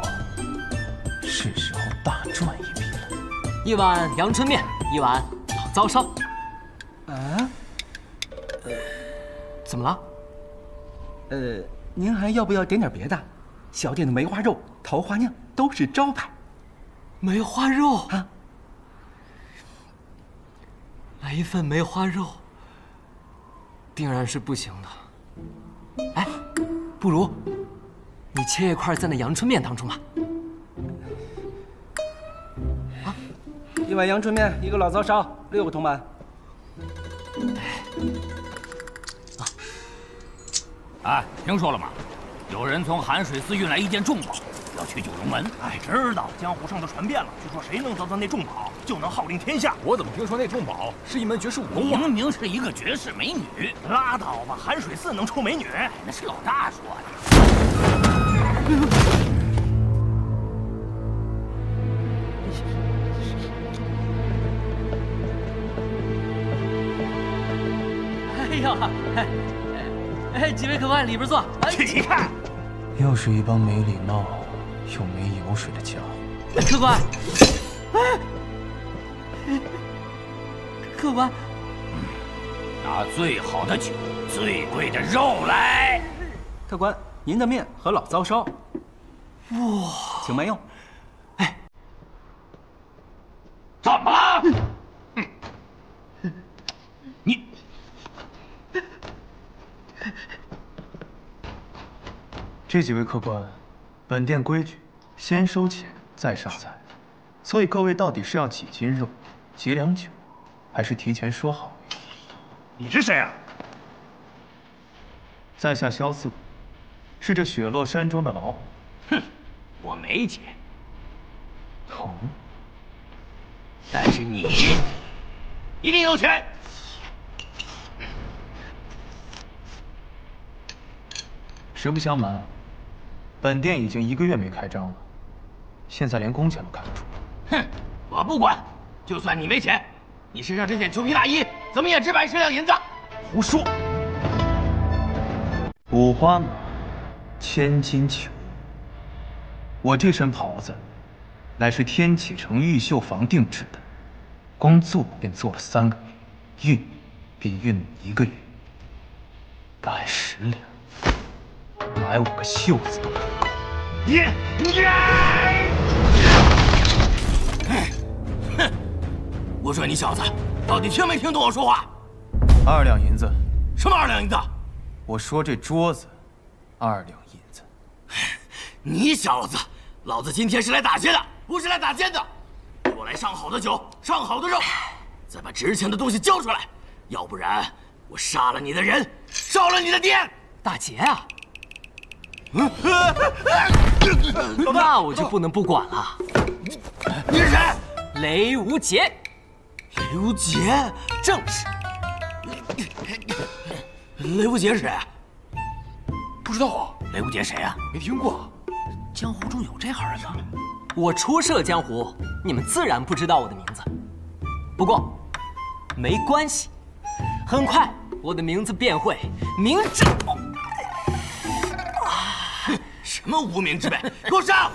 Speaker 5: 是时候大赚一笔了。
Speaker 6: 一碗阳春面，一碗老糟烧。
Speaker 24: 啊？
Speaker 6: 怎么了？
Speaker 24: 您还要不要点点别的？小店的梅花肉、桃花酿都是招牌。
Speaker 6: 梅花肉啊，来一份梅花肉，定然是不行的。哎，不如你切一块在那阳春面当中吧。
Speaker 24: 啊，一碗阳春面，一个老糟烧，6个铜板。
Speaker 14: 哎，听说了吗？有人从寒水寺运来一件重宝，要去九龙门。
Speaker 9: 哎，知道，江湖上都传遍了，据说谁能得到那重宝，就能号令天下。
Speaker 14: 我怎么听说那重宝是一门绝世武功啊？
Speaker 9: 明明是一个绝世美女。拉倒吧，寒水寺能出美女？
Speaker 14: 那是老大说的。
Speaker 6: 哎呀，哎，几位客官里边坐。
Speaker 9: 起开！
Speaker 5: 又是一帮没礼貌又没油水的家伙。
Speaker 6: 客官，客官，
Speaker 14: 拿最好的酒、最贵的肉来。
Speaker 24: 客官，您的面和老糟烧。
Speaker 6: 哇，
Speaker 24: 请慢用。
Speaker 14: 哎，怎么了？你。
Speaker 5: 这几位客官，本店规矩，先收钱再上菜，所以各位到底是要几斤肉、几两酒，还是提前说好？
Speaker 9: 你是谁啊？
Speaker 5: 在下萧素，是这雪落山庄的老板。
Speaker 14: 哼，我没钱。
Speaker 5: 哦，
Speaker 14: 但是你一定有钱。
Speaker 5: 实不相瞒，本店已经1个月没开张了，现在连工钱都开不出。
Speaker 14: 哼，我不管，就算你没钱，你身上这件裘皮大衣怎么也值110两银子。
Speaker 5: 胡说！5花马，1000金裘。我这身袍子，乃是天启城玉绣坊定制的，光做便做了3个月，熨便熨了1个月，110两。买5个袖子都不够。
Speaker 14: 哼！我说你小子，到底听没听懂我说话
Speaker 5: ？2两银子。
Speaker 14: 什么2两银子？
Speaker 5: 我说这桌子2两银子。
Speaker 14: 你小子，老子今天是来打劫的，不是来打奸的。给我来上好的酒，上好的肉，再把值钱的东西交出来，要不然我杀了你的人，烧了你的店。
Speaker 6: 打劫啊！那我就不能不管了。
Speaker 14: 你是谁？
Speaker 6: 雷无杰。
Speaker 14: 雷无杰，正是。雷无杰是谁？
Speaker 9: 不知道啊。
Speaker 14: 雷无杰谁啊？
Speaker 9: 没听过。江湖中有这行人吗？
Speaker 6: 我初涉江湖，你们自然不知道我的名字。不过，没关系，很快我的名字便会名震。
Speaker 14: 什么无名之辈，给我上！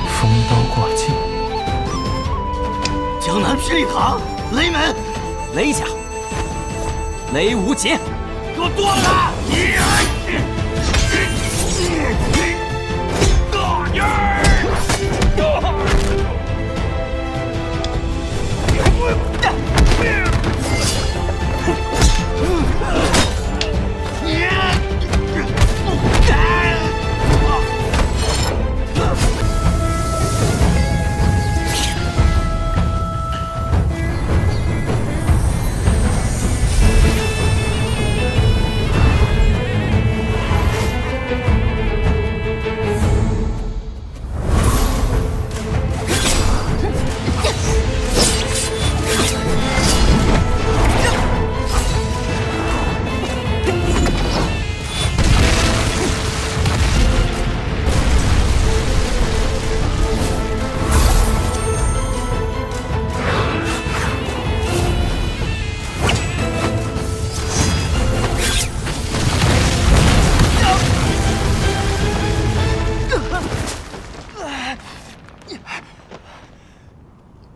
Speaker 5: 风刀挂镜，
Speaker 14: 江南霹雳堂，雷门，
Speaker 6: 雷家，雷无杰。
Speaker 14: 给我剁了他！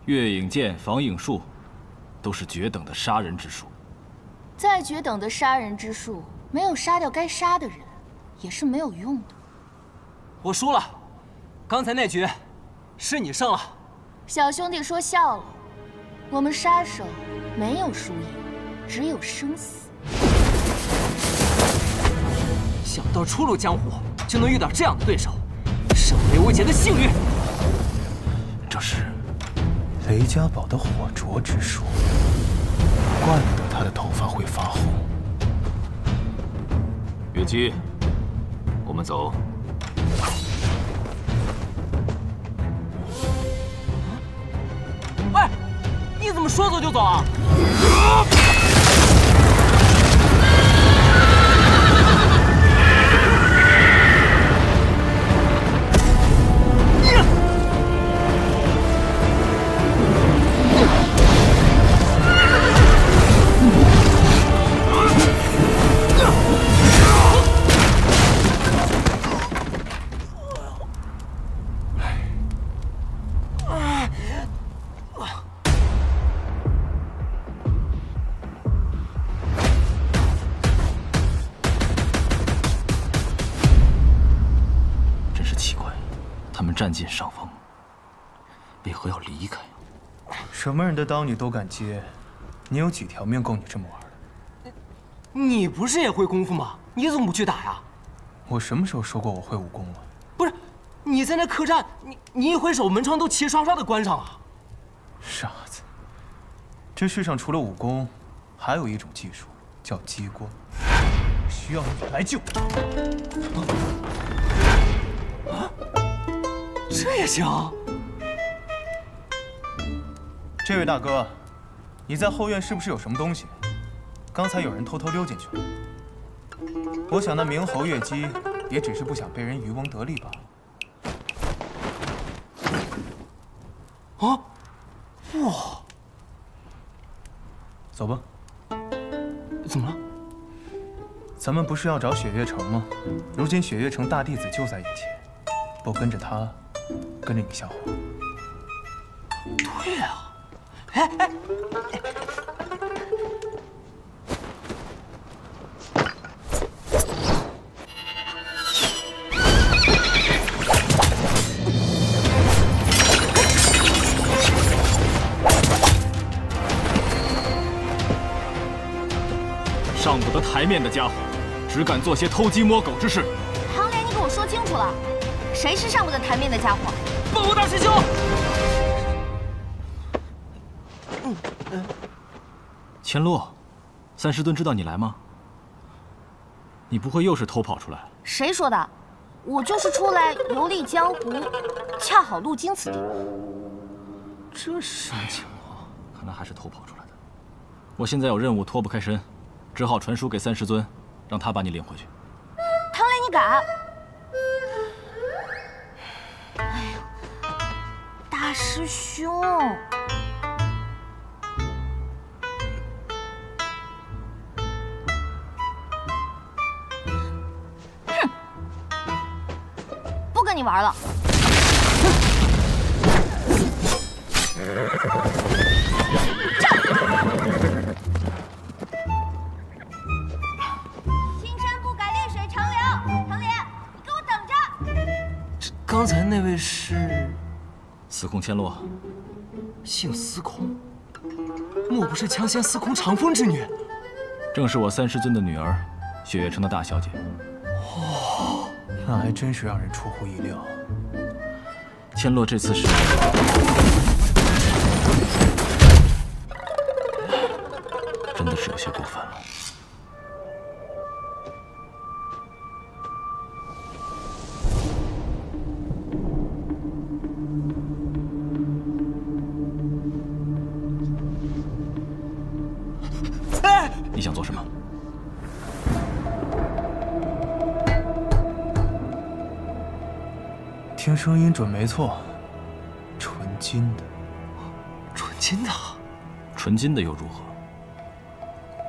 Speaker 18: 月影剑、防影术，都是绝等的杀人之术。
Speaker 1: 再绝等的杀人之术，没有杀掉该杀的人，也是没有用的。
Speaker 6: 我输了，刚才那局是你胜了。
Speaker 1: 小兄弟说笑了，我们杀手没有输赢，只有生死。
Speaker 6: 想不到初入江湖就能遇到这样的对手，是我雷无节的幸运。
Speaker 5: 这是雷家宝的火灼之术，怪不得他的头发会发红。
Speaker 18: 月姬，我们走。
Speaker 6: 喂，你怎么说走就走啊？
Speaker 18: 占尽上风，为何要离开？
Speaker 5: 什么人的刀你都敢接，你有几条命够你这么玩的？
Speaker 6: 你不是也会功夫吗？你怎么不去打呀？
Speaker 5: 我什么时候说过我会武功了？
Speaker 6: 不是，你在那客栈，你一挥手，门窗都齐刷刷的关上了。
Speaker 5: 傻子，这世上除了武功，还有一种技术叫激光，需要你来救。
Speaker 6: 啊？这也行。
Speaker 5: 这位大哥，你在后院是不是有什么东西？刚才有人偷偷溜进去了。我想那冥侯月姬也只是不想被人渔翁得利罢了。
Speaker 6: 啊！哇！
Speaker 5: 走吧。
Speaker 6: 怎么了？
Speaker 5: 咱们不是要找雪月城吗？如今雪月城大弟子就在眼前，不跟着他，跟着你下火。
Speaker 6: 对啊，哎，
Speaker 18: 上不得台面的家伙，只敢做些偷鸡摸狗之事。
Speaker 1: 唐莲，你给我说清楚了，谁是上不得台面的家伙？
Speaker 6: 报告大师兄。
Speaker 18: 千洛，三师尊知道你来吗？你不会又是偷跑出来？
Speaker 1: 谁说的？我就是出来游历江湖，恰好路经此地。
Speaker 6: 这什么情况？
Speaker 18: 看来还是偷跑出来的。我现在有任务脱不开身，只好传书给三师尊，让他把你领回去。
Speaker 1: 唐雷，你敢？哎呦，大师兄！哼，不跟你玩了。
Speaker 6: 刚才那位是
Speaker 18: 司空千洛，
Speaker 6: 姓司空，莫不是枪仙司空长风之女？
Speaker 18: 正是我三师尊的女儿，雪月城的大小姐。
Speaker 5: 哦，那还真是让人出乎意料。
Speaker 18: 千洛这次是真的是有些过分了。你想做什么？
Speaker 5: 听声音准没错，纯金的。
Speaker 6: 纯金的？
Speaker 18: 纯金的又如何？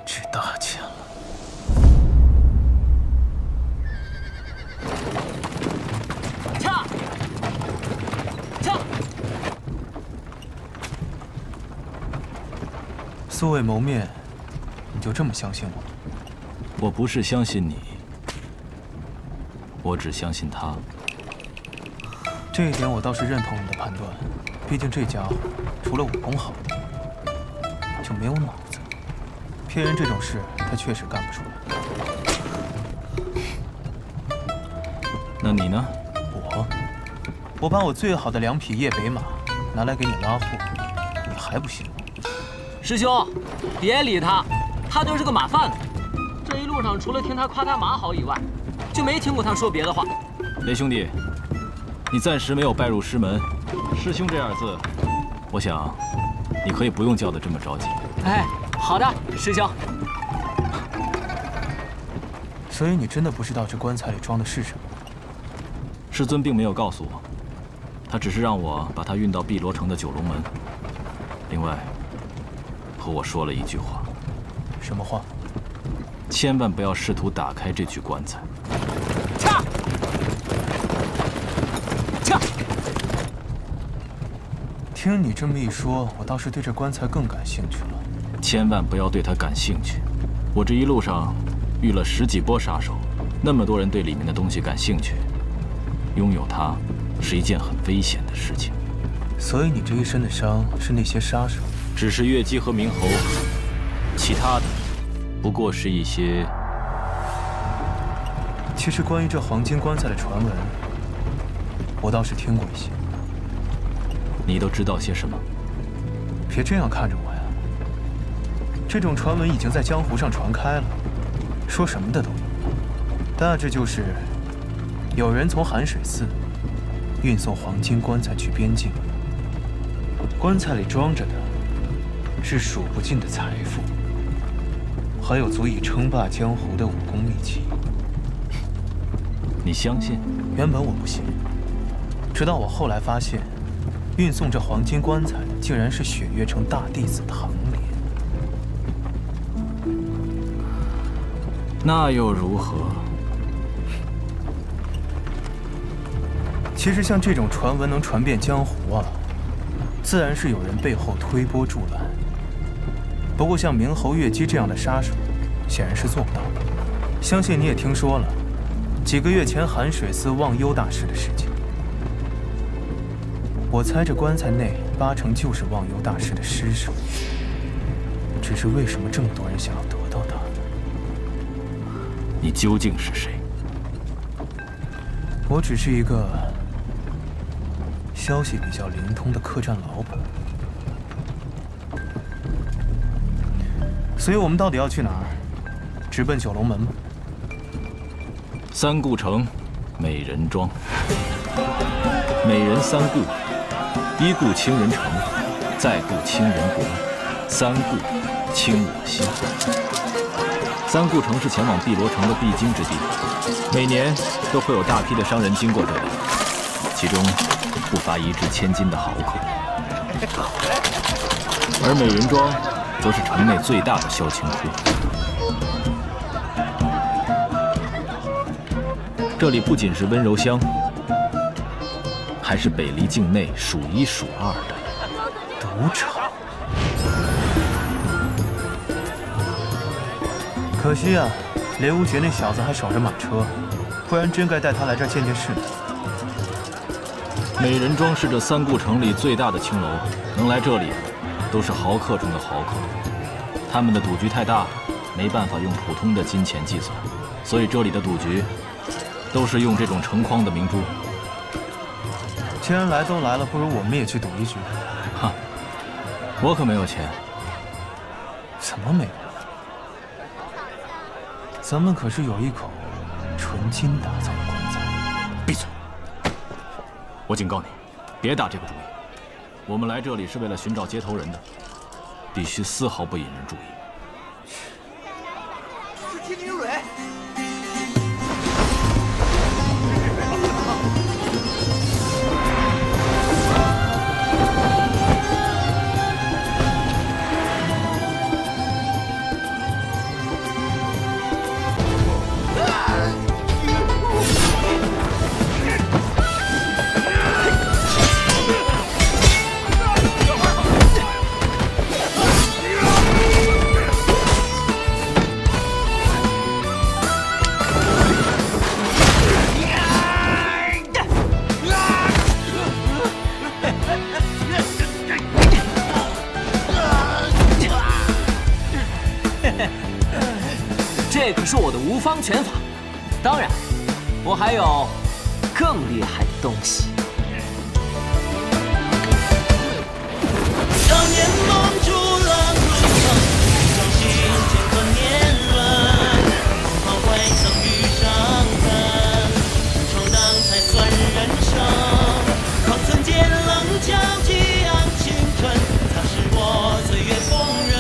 Speaker 5: 值大钱了。
Speaker 6: 恰！
Speaker 5: 素未谋面，你就这么相信我？
Speaker 18: 我不是相信你，我只相信他。
Speaker 5: 这一点我倒是认同你的判断，毕竟这家伙除了武功好，就没有脑子。骗人这种事，他确实干不出来。
Speaker 18: 那你呢？
Speaker 5: 我把我最好的2匹夜北马拿来给你拉货，你还不信我？
Speaker 6: 师兄，别理他，他就是个马贩子。这一路上除了听他夸他马好以外，就没听过他说别的话。
Speaker 18: 雷兄弟，你暂时没有拜入师门，师兄这2字，我想你可以不用叫得这么着急。
Speaker 6: 哎，好的，师兄。
Speaker 5: 所以你真的不知道这棺材里装的是什么？
Speaker 18: 师尊并没有告诉我，他只是让我把它运到碧罗城的九龙门。另外，和我说了一句话。
Speaker 5: 什么话？
Speaker 18: 千万不要试图打开这具棺材。
Speaker 6: 掐！掐！
Speaker 5: 听你这么一说，我倒是对这棺材更感兴趣了。
Speaker 18: 千万不要对它感兴趣。我这一路上遇了10几波杀手，那么多人对里面的东西感兴趣，拥有它是一件很危险的事情。
Speaker 5: 所以你这一身的伤是那些杀手？
Speaker 18: 只是月姬和明侯，其他的不过是一些……
Speaker 5: 其实关于这黄金棺材的传闻，我倒是听过一些。
Speaker 18: 你都知道些什么？
Speaker 5: 别这样看着我呀！这种传闻已经在江湖上传开了，说什么的都有。大致就是，有人从寒水寺运送黄金棺材去边境，棺材里装着的是数不尽的财富，还有足以称霸江湖的武功秘籍。
Speaker 18: 你相信？
Speaker 5: 原本我不信，直到我后来发现，运送这黄金棺材的竟然是雪月城大弟子唐莲。
Speaker 18: 那又如何？
Speaker 5: 其实像这种传闻能传遍江湖啊，自然是有人背后推波助澜。不过像明侯月姬这样的杀手，显然是做不到的。相信你也听说了，几个月前寒水寺忘忧大师的事情。我猜这棺材内8成就是忘忧大师的尸首。只是为什么这么多人想要得到它？
Speaker 18: 你究竟是谁？
Speaker 5: 我只是一个消息比较灵通的客栈老板。所以我们到底要去哪儿？直奔九龙门吗？
Speaker 18: 三顾城，美人庄。美人3顾：一顾倾人城，再顾倾人国，三顾倾我心。三顾城是前往碧罗城的必经之地，每年都会有大批的商人经过这里，其中不乏1掷千金的豪客。而美人庄则是城内最大的销情窟，这里不仅是温柔乡，还是北离境内数1数2的赌场。可惜啊，雷无绝那小子还守着马车，不然真该带他来这儿见见世面。美人庄是这三顾城里最大的青楼，能来这里都是豪客中的豪客。他们的赌局太大，没办法用普通的金钱计算，所以这里的赌局都是用这种成筐的明珠。既然来都来了，不如我们也去赌一局。哈，我可没有钱。怎么没有？咱们可是有一口纯金打造的棺材。闭嘴！我警告你，别打这个主意。我们来这里是为了寻找接头人的，必须丝毫不引人注意。
Speaker 2: 是天明蕊。
Speaker 6: 我的无方拳法。当然，我还有更厉害的东西。
Speaker 7: 少年梦逐浪入浪，相信剑客年轮，好坏曾遇伤痕，闯荡才算人生。狂曾见棱角，激昂青春，它是我岁月风刃。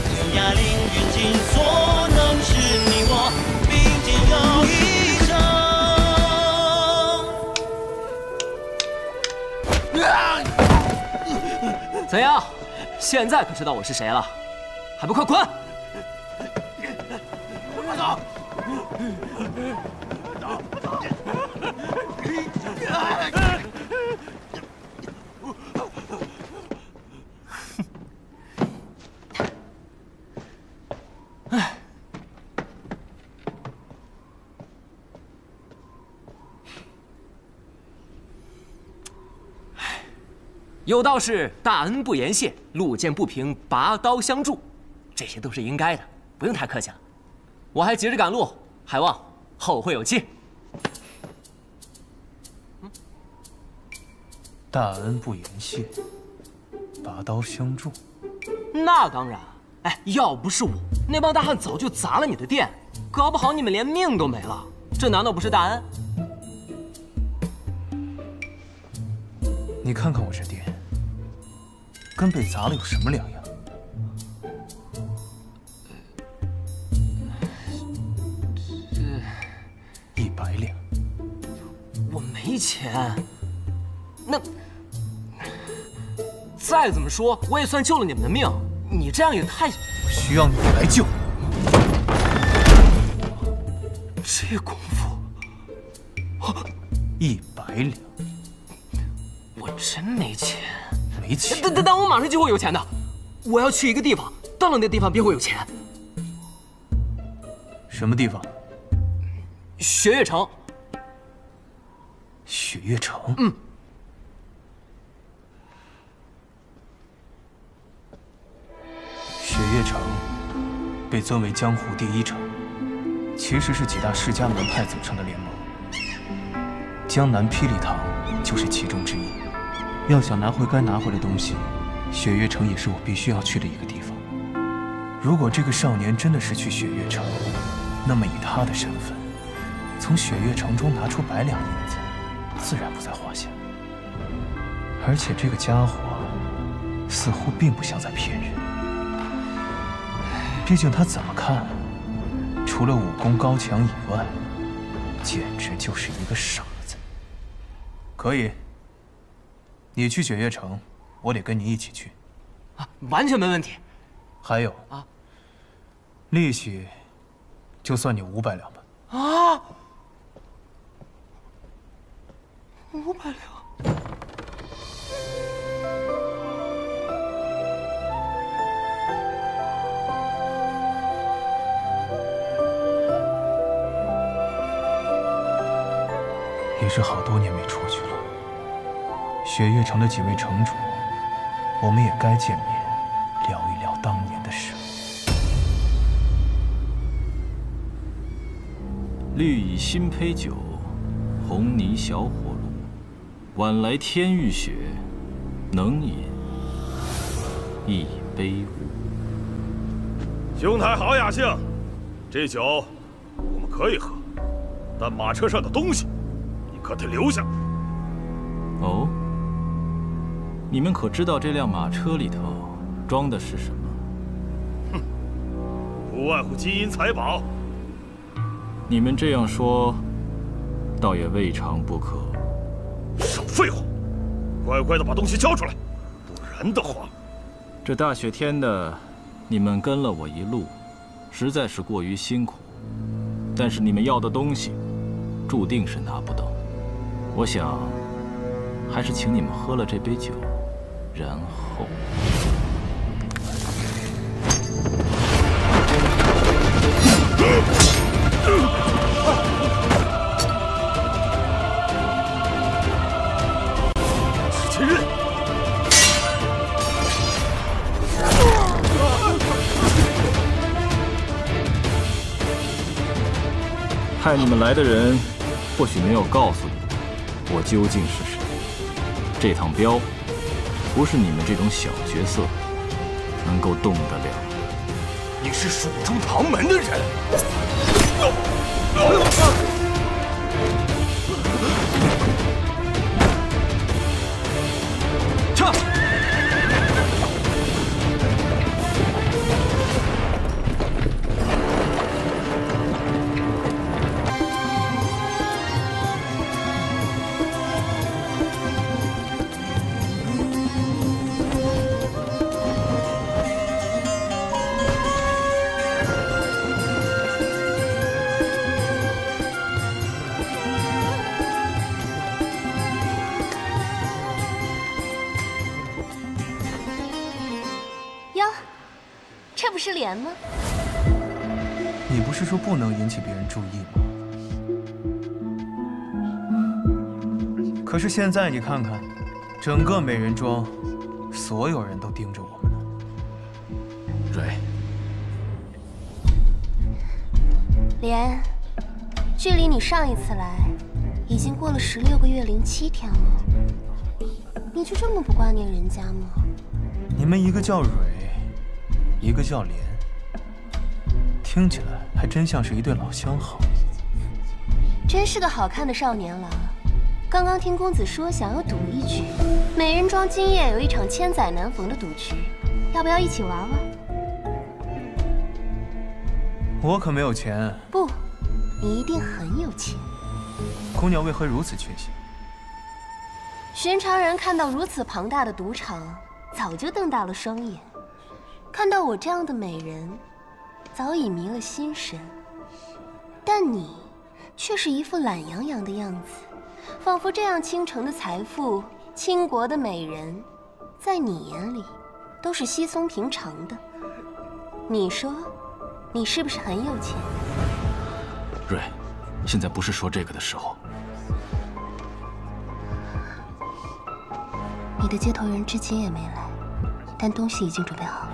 Speaker 7: 天涯凌云尽，所能是你我并肩又一
Speaker 6: 生。怎样？现在可知道我是谁了？还不快滚！
Speaker 7: 快走！
Speaker 6: 哎，有道是大恩不言谢，路见不平拔刀相助，这些都是应该的，不用太客气了。我还急着赶路，还望后会有期。
Speaker 5: 大恩不言谢，拔刀相助。
Speaker 6: 那当然，哎，要不是我，那帮大汉早就砸了你的店，搞不好你们连命都没了。这难道不是大恩？
Speaker 5: 你看看我这店，跟被砸了有什么两样？这100两。
Speaker 6: 我没钱。那再怎么说，我也算救了你们的命。你这样也太……
Speaker 5: 我需要你来救。
Speaker 6: 这功夫
Speaker 5: ，100两。
Speaker 6: 我真没钱。
Speaker 5: 没钱？
Speaker 6: 但我马上就会有钱的。我要去一个地方，到了那地方便会有钱。
Speaker 5: 什么地方？
Speaker 6: 雪月城。
Speaker 5: 雪月城？
Speaker 6: 嗯。
Speaker 5: 雪月城被尊为江湖第1城，其实是几大世家门派组成的联盟。江南霹雳堂就是其中之一。要想拿回该拿回的东西，雪月城也是我必须要去的一个地方。如果这个少年真的是去雪月城，那么以他的身份，从雪月城中拿出100两银子，自然不在话下。而且这个家伙似乎并不像在骗人。毕竟他怎么看，除了武功高强以外，简直就是一个傻子。可以，你去雪月城，我得跟你一起去。
Speaker 6: 啊，完全没问题。
Speaker 5: 还有啊，利息就算你500两吧。
Speaker 6: 啊，500两。
Speaker 5: 也是好多年没出去了。雪月城的几位城主，我们也该见面，聊一聊当年的事。
Speaker 17: 绿蚁新醅酒，红泥小火炉。晚来天欲雪，能饮一杯无。
Speaker 9: 兄台好雅兴，这酒我们可以喝，但马车上的东西你可得留下。
Speaker 17: 哦，你们可知道这辆马车里头装的是什么？
Speaker 9: 哼，不外乎金银财宝。
Speaker 17: 你们这样说，倒也未尝不可。
Speaker 9: 少废话，乖乖的把东西交出来，不然的话，
Speaker 17: 这大雪天的，你们跟了我一路，实在是过于辛苦。但是你们要的东西，注定是拿不到。我想，还是请你们喝了这杯酒，然后。
Speaker 9: 前任。
Speaker 4: 派你们来的人，或许没有告诉你我究竟是谁。这趟镖，不是你们这种小角色能够动得了。
Speaker 9: 你是蜀中唐门的人。
Speaker 4: 撤！
Speaker 1: 这不是莲吗？
Speaker 5: 你不是说不能引起别人注意吗？可是现在你看看，整个美人庄，所有人都盯着我们呢。
Speaker 4: 蕊，
Speaker 1: 莲，距离你上一次来，已经过了16个月07天了。你就这么不挂念人家吗？
Speaker 5: 你们一个叫蕊，一个叫莲，听起来还真像是一对老相好。
Speaker 1: 真是个好看的少年郎。刚刚听公子说想要赌一局，美人庄今夜有一场千载难逢的赌局，要不要一起玩玩？
Speaker 5: 我可没有钱。
Speaker 1: 不，你一定很有钱。
Speaker 5: 姑娘为何如此确信？
Speaker 1: 寻常人看到如此庞大的赌场，早就瞪大了双眼。看到我这样的美人，早已迷了心神。但你却是一副懒洋洋的样子，仿佛这样倾城的财富、倾国的美人，在你眼里都是稀松平常的。你说，你是不是很有钱？
Speaker 4: 蕊，现在不是说这个的时候。
Speaker 1: 你的接头人至今也没来，但东西已经准备好了。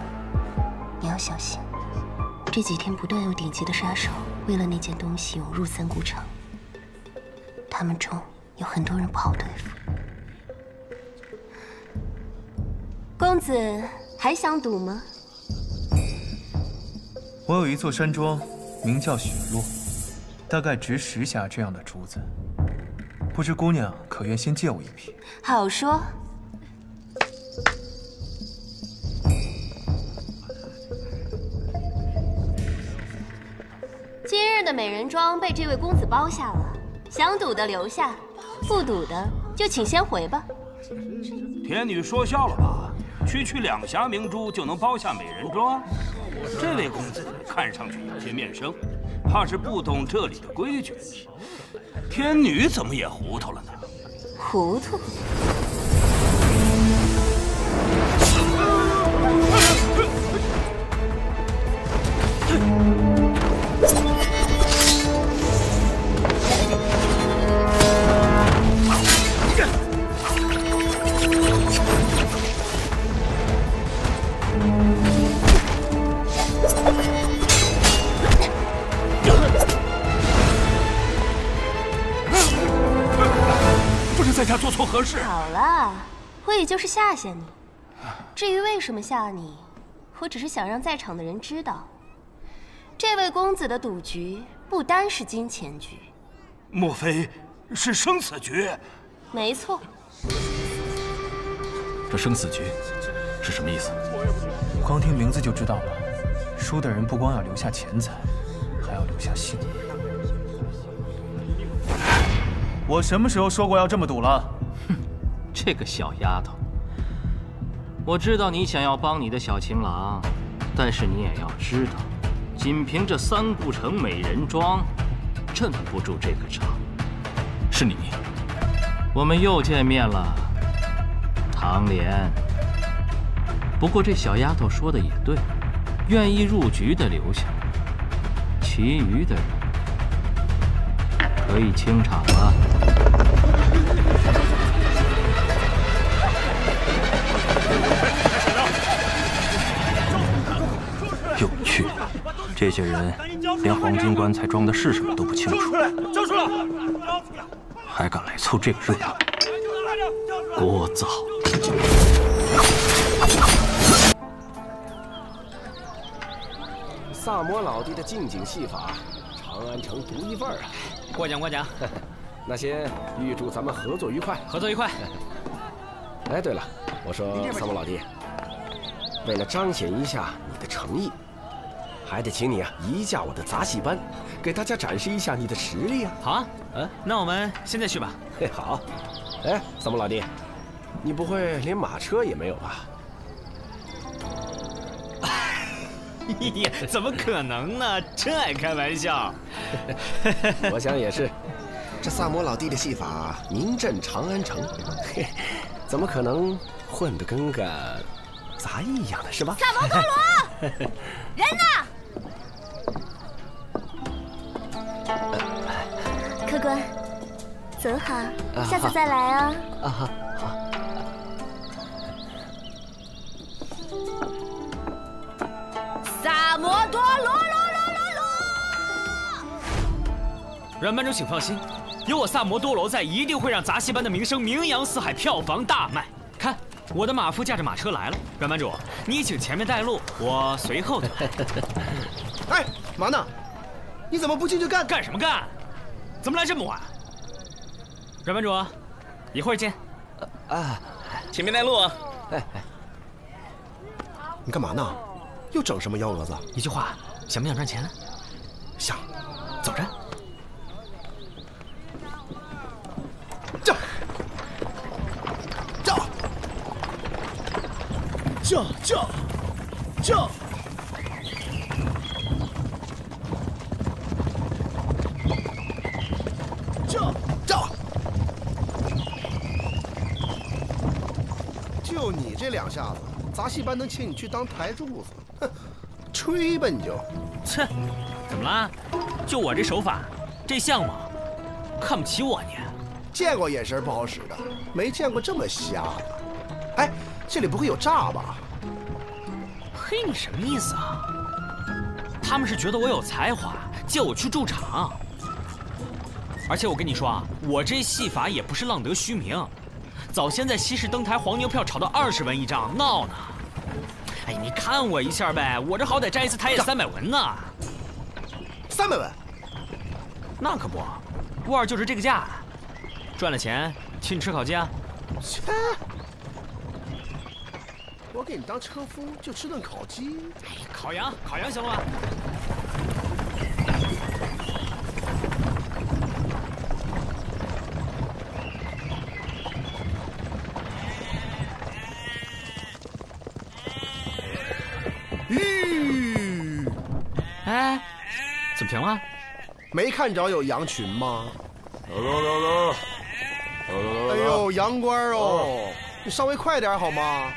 Speaker 1: 你要小心，这几天不断有顶级的杀手为了那件东西涌入三顾城，他们中有很多人不好对付。公子还想赌吗？
Speaker 5: 我有一座山庄，名叫雪落，大概值10匣这样的珠子，不知姑娘可愿先借我一匹？
Speaker 1: 好说。今日的美人庄被这位公子包下了，想赌的留下，不赌的就请先回吧。
Speaker 10: 天女说笑了吧？区区2匣明珠就能包下美人庄？这位公子看上去有些面生，怕是不懂这里的规矩。天女怎么也糊涂了呢？
Speaker 1: 糊涂？
Speaker 10: 在家做错何事？
Speaker 1: 好了，我也就是吓吓你。至于为什么吓你，我只是想让在场的人知道，这位公子的赌局不单是金钱局。
Speaker 10: 莫非是生死局？
Speaker 1: 没错。
Speaker 4: 这生死局是什么意思？
Speaker 5: 光听名字就知道了。输的人不光要留下钱财，还要留下性命。我什么时候说过要这么赌了？
Speaker 12: 哼，这个小丫头，我知道你想要帮你的小情郎，但是你也要知道，仅凭这三顾城美人庄，镇不住这个场。
Speaker 4: 是你，
Speaker 12: 我们又见面了，唐莲。不过这小丫头说的也对，愿意入局的留下，其余的人可以清场了。
Speaker 4: 有趣。
Speaker 11: 这些人连黄金棺材装的是什么都不清楚，
Speaker 23: 交出来！
Speaker 11: 还敢来凑这个热闹，聒噪！
Speaker 15: 萨摩老弟的近景戏法，长安城独一份啊！
Speaker 6: 过奖过奖。
Speaker 15: 那先预祝咱们合作愉快，
Speaker 6: 合作愉快。
Speaker 15: 哎，对了，我说萨摩老弟，为了彰显一下你的诚意，还得请你啊移驾我的杂戏班，给大家展示一下你的实力啊！
Speaker 6: 好啊，那我们现在去吧。
Speaker 15: 嘿，好。哎，萨摩老弟，你不会连马车也没有吧？
Speaker 6: 呀，怎么可能呢？真爱开玩笑。
Speaker 15: 我想也是，这萨摩老弟的戏法名震长安城，嘿，怎么可能混得跟个杂役一样的是吧？
Speaker 1: 萨摩多罗，人呢？
Speaker 16: 客官，走好，下次再来啊。
Speaker 15: 好。
Speaker 1: 萨摩多罗！
Speaker 6: 阮班主请放心，有我萨摩多罗在，一定会让杂戏班的名声名扬四海，票房大卖。看，我的马夫驾着马车来了。阮班主，你请前面带路，我随后的。
Speaker 19: 哎，嘛呢？你怎么不进去干？
Speaker 6: 干什么干？怎么来这么晚？阮班主，一会儿见。前面带路啊！
Speaker 19: 你干嘛呢？又整什么幺蛾子？
Speaker 6: 一句话，想不想赚钱？
Speaker 19: 想。
Speaker 6: 走着。
Speaker 19: 叫！就你这两下子，杂戏班能请你去当台柱子？哼，吹吧你就！
Speaker 6: 切，怎么啦？就我这手法，这像吗？看不起我你？
Speaker 19: 见过眼神不好使的，没见过这么瞎的。哎，这里不会有诈吧？
Speaker 6: 嘿，你什么意思啊？他们是觉得我有才华，叫我去驻场。而且我跟你说啊，我这戏法也不是浪得虚名。早先在西市登台黄牛票炒到20文一张，闹呢。哎，你看我一下呗，我这好歹站一次台也300文呢。
Speaker 19: 300文？
Speaker 6: 那可不，腕儿就是这个价。赚了钱，请你吃烤鸡啊。
Speaker 19: 切！我给你当车夫，就吃顿烤鸡。
Speaker 6: 哎，烤羊行了吧？哎，怎么停了？
Speaker 19: 没看着有羊群吗？
Speaker 9: 走。
Speaker 19: 哎呦，羊倌哦，你稍微快点好吗？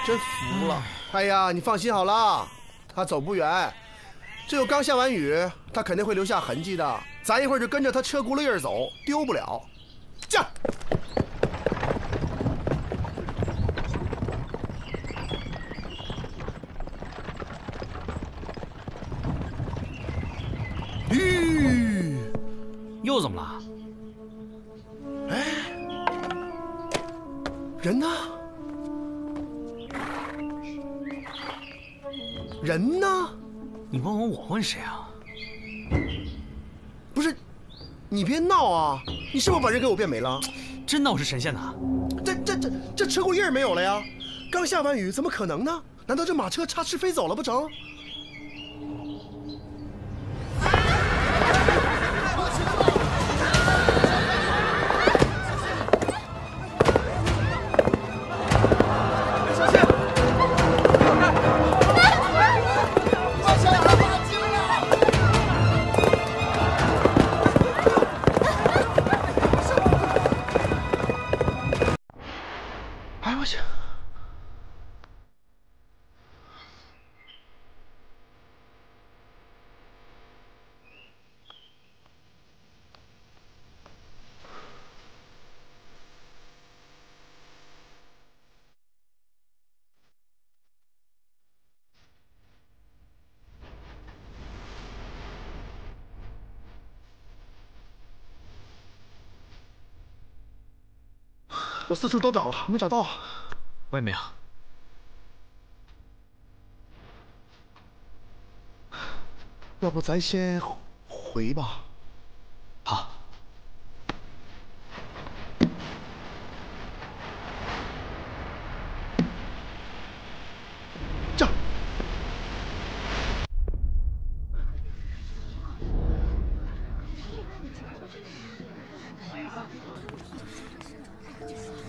Speaker 19: 真服了。哎呀，你放心好了，他走不远，这又刚下完雨，他肯定会留下痕迹的。咱一会儿就跟着他车轱辘印走，丢不了。驾！
Speaker 6: 又怎么了？
Speaker 19: 哎，人呢？人呢？
Speaker 6: 你问我问谁啊？
Speaker 19: 不是，你别闹啊！你是不是把人给我变没了？
Speaker 6: 真闹是神仙呐！
Speaker 19: 这车轱辘印没有了呀！刚下完雨，怎么可能呢？难道这马车插翅飞走了不成？我四处都找了，没找到。
Speaker 18: 我也没有。
Speaker 19: 要不咱先回吧。
Speaker 18: 好。
Speaker 19: 这。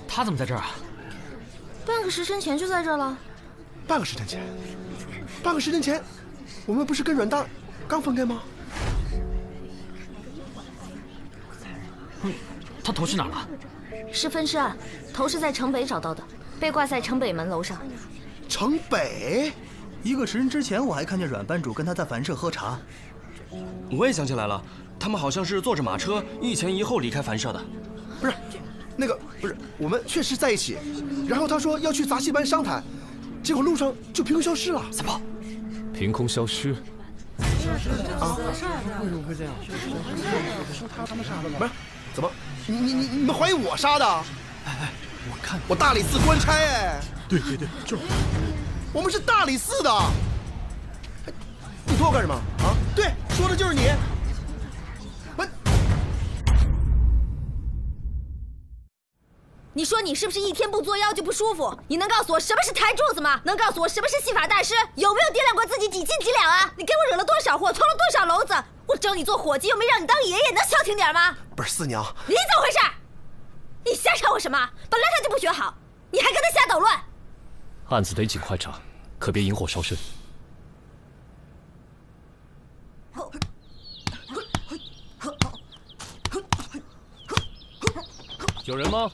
Speaker 6: 他怎么在这儿啊？
Speaker 1: 半个时辰前就在这儿了。
Speaker 19: 半个时辰前？半个时辰前，我们不是跟阮大刚分开吗？
Speaker 6: 他头去哪儿了？
Speaker 1: 是分尸案，头是在城北找到的，被挂在城北门楼上。
Speaker 19: 城北？
Speaker 3: 一个时辰之前，我还看见阮班主跟他在凡社喝茶。
Speaker 20: 我也想起来了，他们好像是坐着马车一前一后离开凡社的。
Speaker 19: 不是，那个不是，我们确实在一起。然后他说要去杂戏班商谈，结果路上就凭空消失了。
Speaker 20: 三炮，
Speaker 21: 凭空消失？
Speaker 19: 啊？为什么会这样？是他们杀的吗？不是，怎么？你们怀疑我杀的？
Speaker 3: 哎，我看
Speaker 19: 我大理寺官差哎。
Speaker 3: 对，就是。
Speaker 19: 我们是大理寺的。你拖我干什么？啊？对，说的就是你。
Speaker 1: 你说你是不是一天不作妖就不舒服？你能告诉我什么是台柱子吗？能告诉我什么是戏法大师？有没有掂量过自己几斤几两啊？你给我惹了多少祸，捅了多少篓子？我招你做伙计，又没让你当爷爷，能消停点吗？
Speaker 19: 不是四娘，
Speaker 1: 你怎么回事？你瞎吵我什么？本来他就不学好，你还跟他瞎捣乱。
Speaker 21: 案子得尽快查，可别引火烧身。有人吗？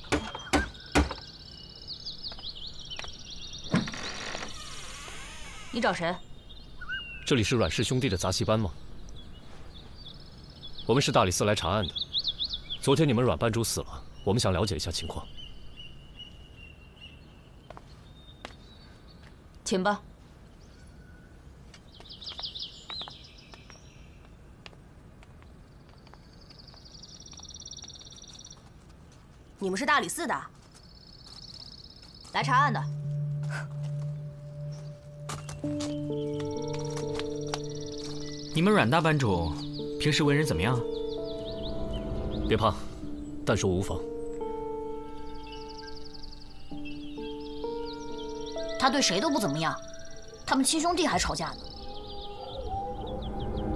Speaker 1: 你找谁？
Speaker 21: 这里是阮氏兄弟的杂戏班吗？我们是大理寺来查案的。昨天你们阮班主死了，我们想了解一下情况。
Speaker 1: 请吧。你们是大理寺的，来查案的。
Speaker 6: 你们阮大班主平时为人怎么样？
Speaker 21: 别怕，但说无妨。
Speaker 1: 他对谁都不怎么样，他们亲兄弟还吵架呢。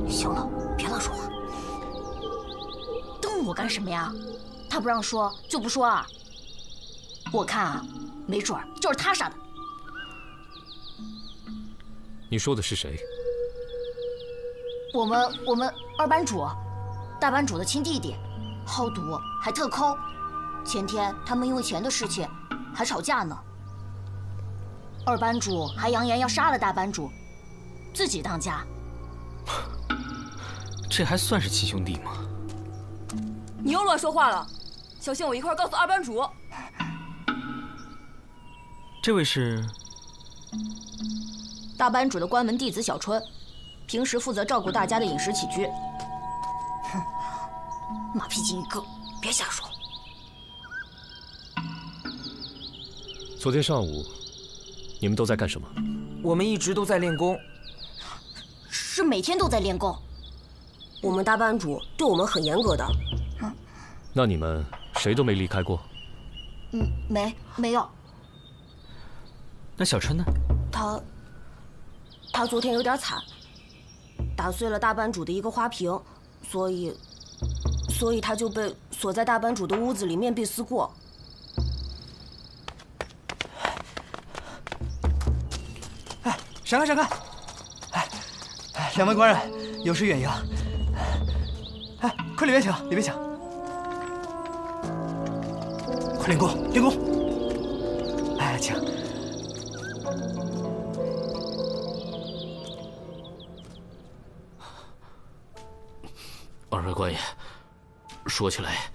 Speaker 1: 行了，别乱说话。瞪我干什么呀？他不让说就不说啊。我看啊，没准儿就是他杀的。
Speaker 21: 你说的是谁？
Speaker 1: 我们二班主，大班主的亲弟弟，好赌还特抠。前天他们因为钱的事情还吵架呢。二班主还扬言要杀了大班主，自己当家。
Speaker 6: 这还算是亲兄弟吗？
Speaker 22: 你又乱说话了，小心我一块儿告诉二班主。
Speaker 6: 这位是
Speaker 1: 大班主的关门弟子小春，平时负责照顾大家的饮食起居。哼，马屁精一个，别瞎说。
Speaker 21: 昨天上午，你们都在干什么？
Speaker 20: 我们一直都在练功。
Speaker 1: 是每天都在练功。
Speaker 22: 我们大班主对我们很严格的。
Speaker 21: 那你们谁都没离开过？
Speaker 1: 没有。
Speaker 6: 那小春呢？
Speaker 22: 他昨天有点惨，打碎了大班主的一个花瓶，所以他就被锁在大班主的屋子里面壁思过。
Speaker 3: 哎，闪开闪开！哎，两位官人有失远迎。哎，快里边请，里边请。快练功，练功！哎，请。
Speaker 21: 二位官爷，说起来，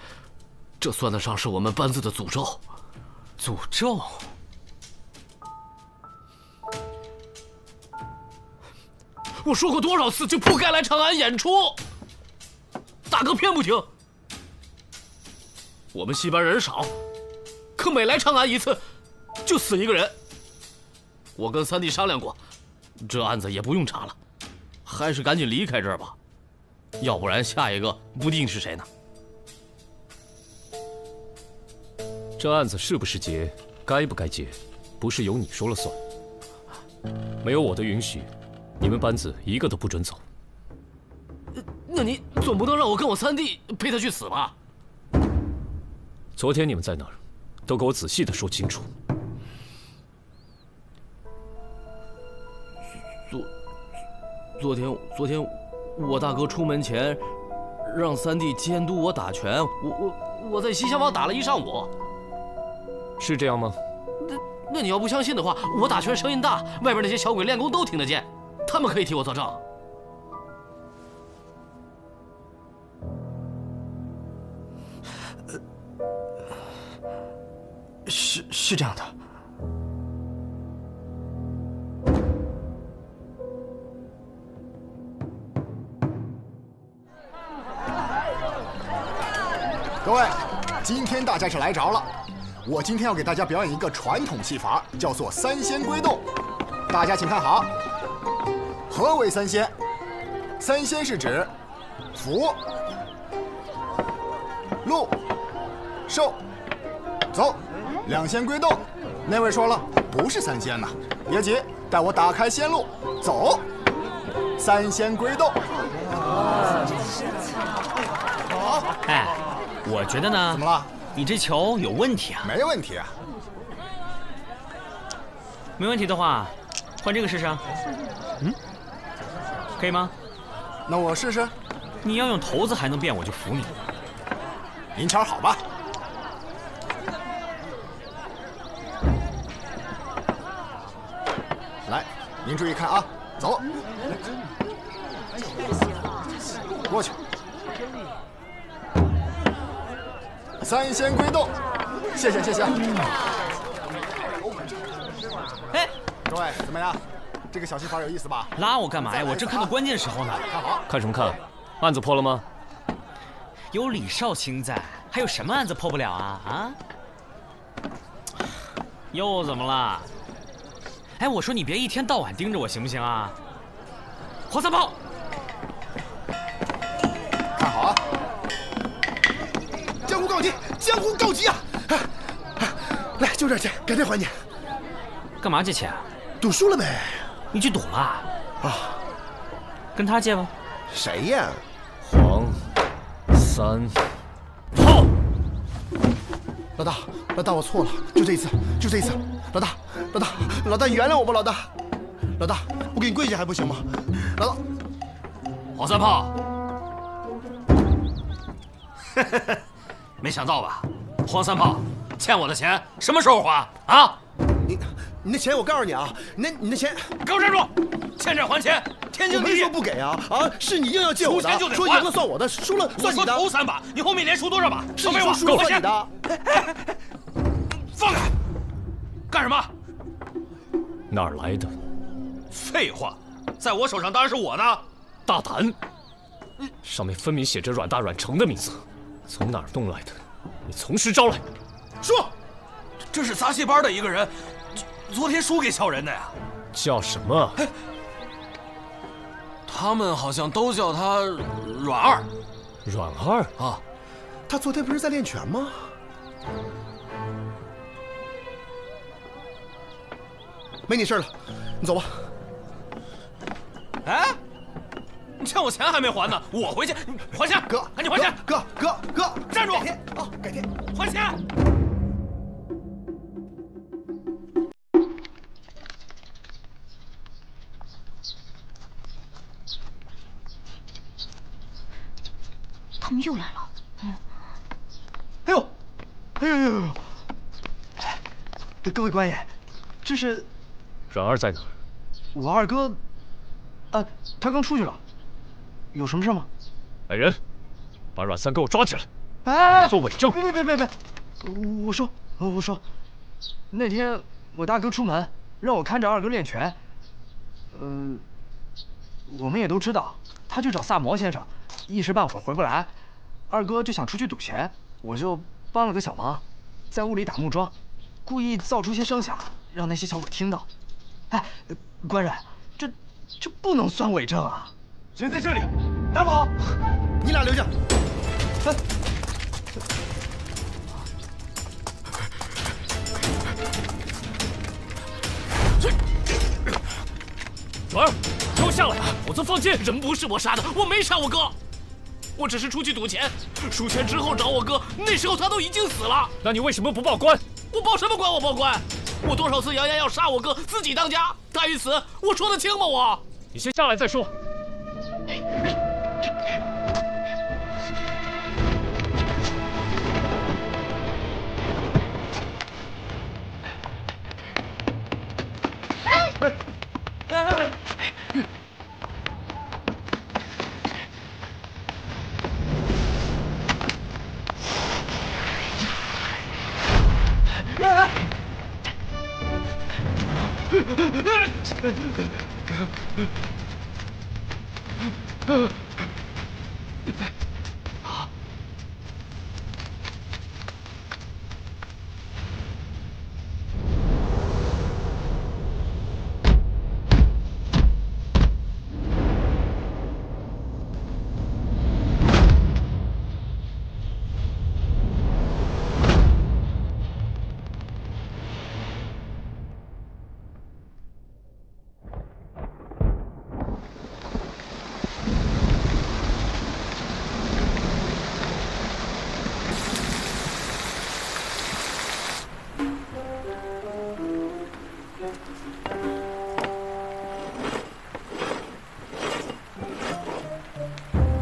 Speaker 21: 这算得上是我们班子的诅咒。
Speaker 6: 诅咒？
Speaker 21: 我说过多少次就不该来长安演出，大哥偏不听。我们戏班人少，可每来长安一次，就死一个人。我跟三弟商量过，这案子也不用查了，还是赶紧离开这儿吧，要不然下一个不定是谁呢。
Speaker 8: 这案子是不是结，该不该结，不是由你说了算。没有我的允许，你们班子一个都不准走。
Speaker 21: 那你总不能让我跟我三弟陪他去死吧？
Speaker 8: 昨天你们在哪儿？都给我仔细的说清楚。
Speaker 21: 昨天，我大哥出门前，让三弟监督我打拳，我在西厢房打了一上午。
Speaker 8: 是这样吗？
Speaker 21: 那你要不相信的话，我打拳声音大，外边那些小鬼练功都听得见，他们可以替我作证。
Speaker 3: 是这样的。
Speaker 13: 各位，今天大家是来着了。我今天要给大家表演一个传统戏法，叫做三仙归洞。大家请看好。何为三仙？三仙是指福、禄、寿、走，两仙归洞。那位说了，不是三仙呐，别急，带我打开仙路，走。三仙归洞。好。
Speaker 14: 哎，我觉得呢。
Speaker 13: 怎么了？
Speaker 14: 你这球有问题啊！
Speaker 13: 没问题啊。
Speaker 14: 没问题的话，换这个试试啊。可以吗？
Speaker 13: 那我试试。
Speaker 14: 你要用头子还能变，我就服你。
Speaker 13: 您瞧好吧。来，您注意看啊，走。过去。三仙归洞，谢谢。
Speaker 14: 哎，
Speaker 13: 各位怎么样？这个小戏法有意思吧？
Speaker 14: 拉我干嘛呀？我正看到关键时候呢。
Speaker 13: 看好。
Speaker 8: 看什么看？案子破了吗？
Speaker 14: 有李少卿在，还有什么案子破不了啊？啊？又怎么了？哎，我说你别一天到晚盯着我行不行啊？黄三炮，
Speaker 13: 看好啊！
Speaker 19: 江湖告急，江湖告急啊！来，就这钱，改天还你。
Speaker 14: 干嘛借钱啊？
Speaker 19: 赌输了呗。
Speaker 14: 你去赌了？
Speaker 19: 啊，
Speaker 14: 跟他借吧。
Speaker 19: 谁呀？
Speaker 8: 黄三
Speaker 19: 炮。老大，我错了，就这一次。老大，原谅我吧，老大，我给你跪下还不行吗？老大，
Speaker 21: 黄三炮。没想到吧，黄三炮，欠我的钱什么时候还啊？
Speaker 19: 你那钱我告诉你啊，你那钱，
Speaker 21: 给我站住！欠债还钱，天经地义。
Speaker 19: 我没说不给啊，是你硬要借我的，说赢了算我的，输了算你的。
Speaker 21: 我说头3把，你后面连输多少把？
Speaker 19: 是你说输了算你的。
Speaker 21: 放开！干什么？
Speaker 8: 哪儿来的？
Speaker 21: 废话，在我手上当然是我的。
Speaker 8: 大胆！上面分明写着阮大阮成的名字，从哪儿弄来的？你从实招来。
Speaker 21: 说，这是杂戏班的一个人，昨天输给小人的呀。
Speaker 8: 叫什么？
Speaker 21: 他们好像都叫他阮二。
Speaker 8: 阮二
Speaker 21: 啊，
Speaker 19: 他昨天不是在练拳吗？没你事了，你走吧。
Speaker 21: 哎，你欠我钱还没还呢，我回去还钱。
Speaker 19: 哥，
Speaker 21: 赶紧还钱。
Speaker 19: 哥，
Speaker 21: 站住！
Speaker 19: 改天
Speaker 21: 还钱。
Speaker 1: 他们又来了。
Speaker 3: 哎呦！各位官爷，这是
Speaker 8: 阮二在哪儿？
Speaker 3: 我二哥，他刚出去了，有什么事吗？
Speaker 8: 来人，把阮三给我抓起来！
Speaker 3: 哎，
Speaker 8: 做伪证！
Speaker 3: 别！我说，那天我大哥出门，让我看着二哥练拳。我们也都知道，他去找萨摩先生，一时半会儿回不来。二哥就想出去赌钱，我就帮了个小忙。在屋里打木桩，故意造出些声响，让那些小鬼听到。哎，官人，这不能算伪证啊！
Speaker 9: 人在这里，打跑！
Speaker 19: 你俩留下。
Speaker 3: 哎。
Speaker 21: 转儿，给我下来！我曾放箭，人不是我杀的，我没杀我哥，我只是出去赌钱，输钱之后找我哥，那时候他都已经死了。
Speaker 8: 那你为什么不报官？
Speaker 21: 我报什么官？我报官！我多少次扬言要杀我哥，自己当家，他一死，我说得清吗？我，
Speaker 8: 你先下来再说。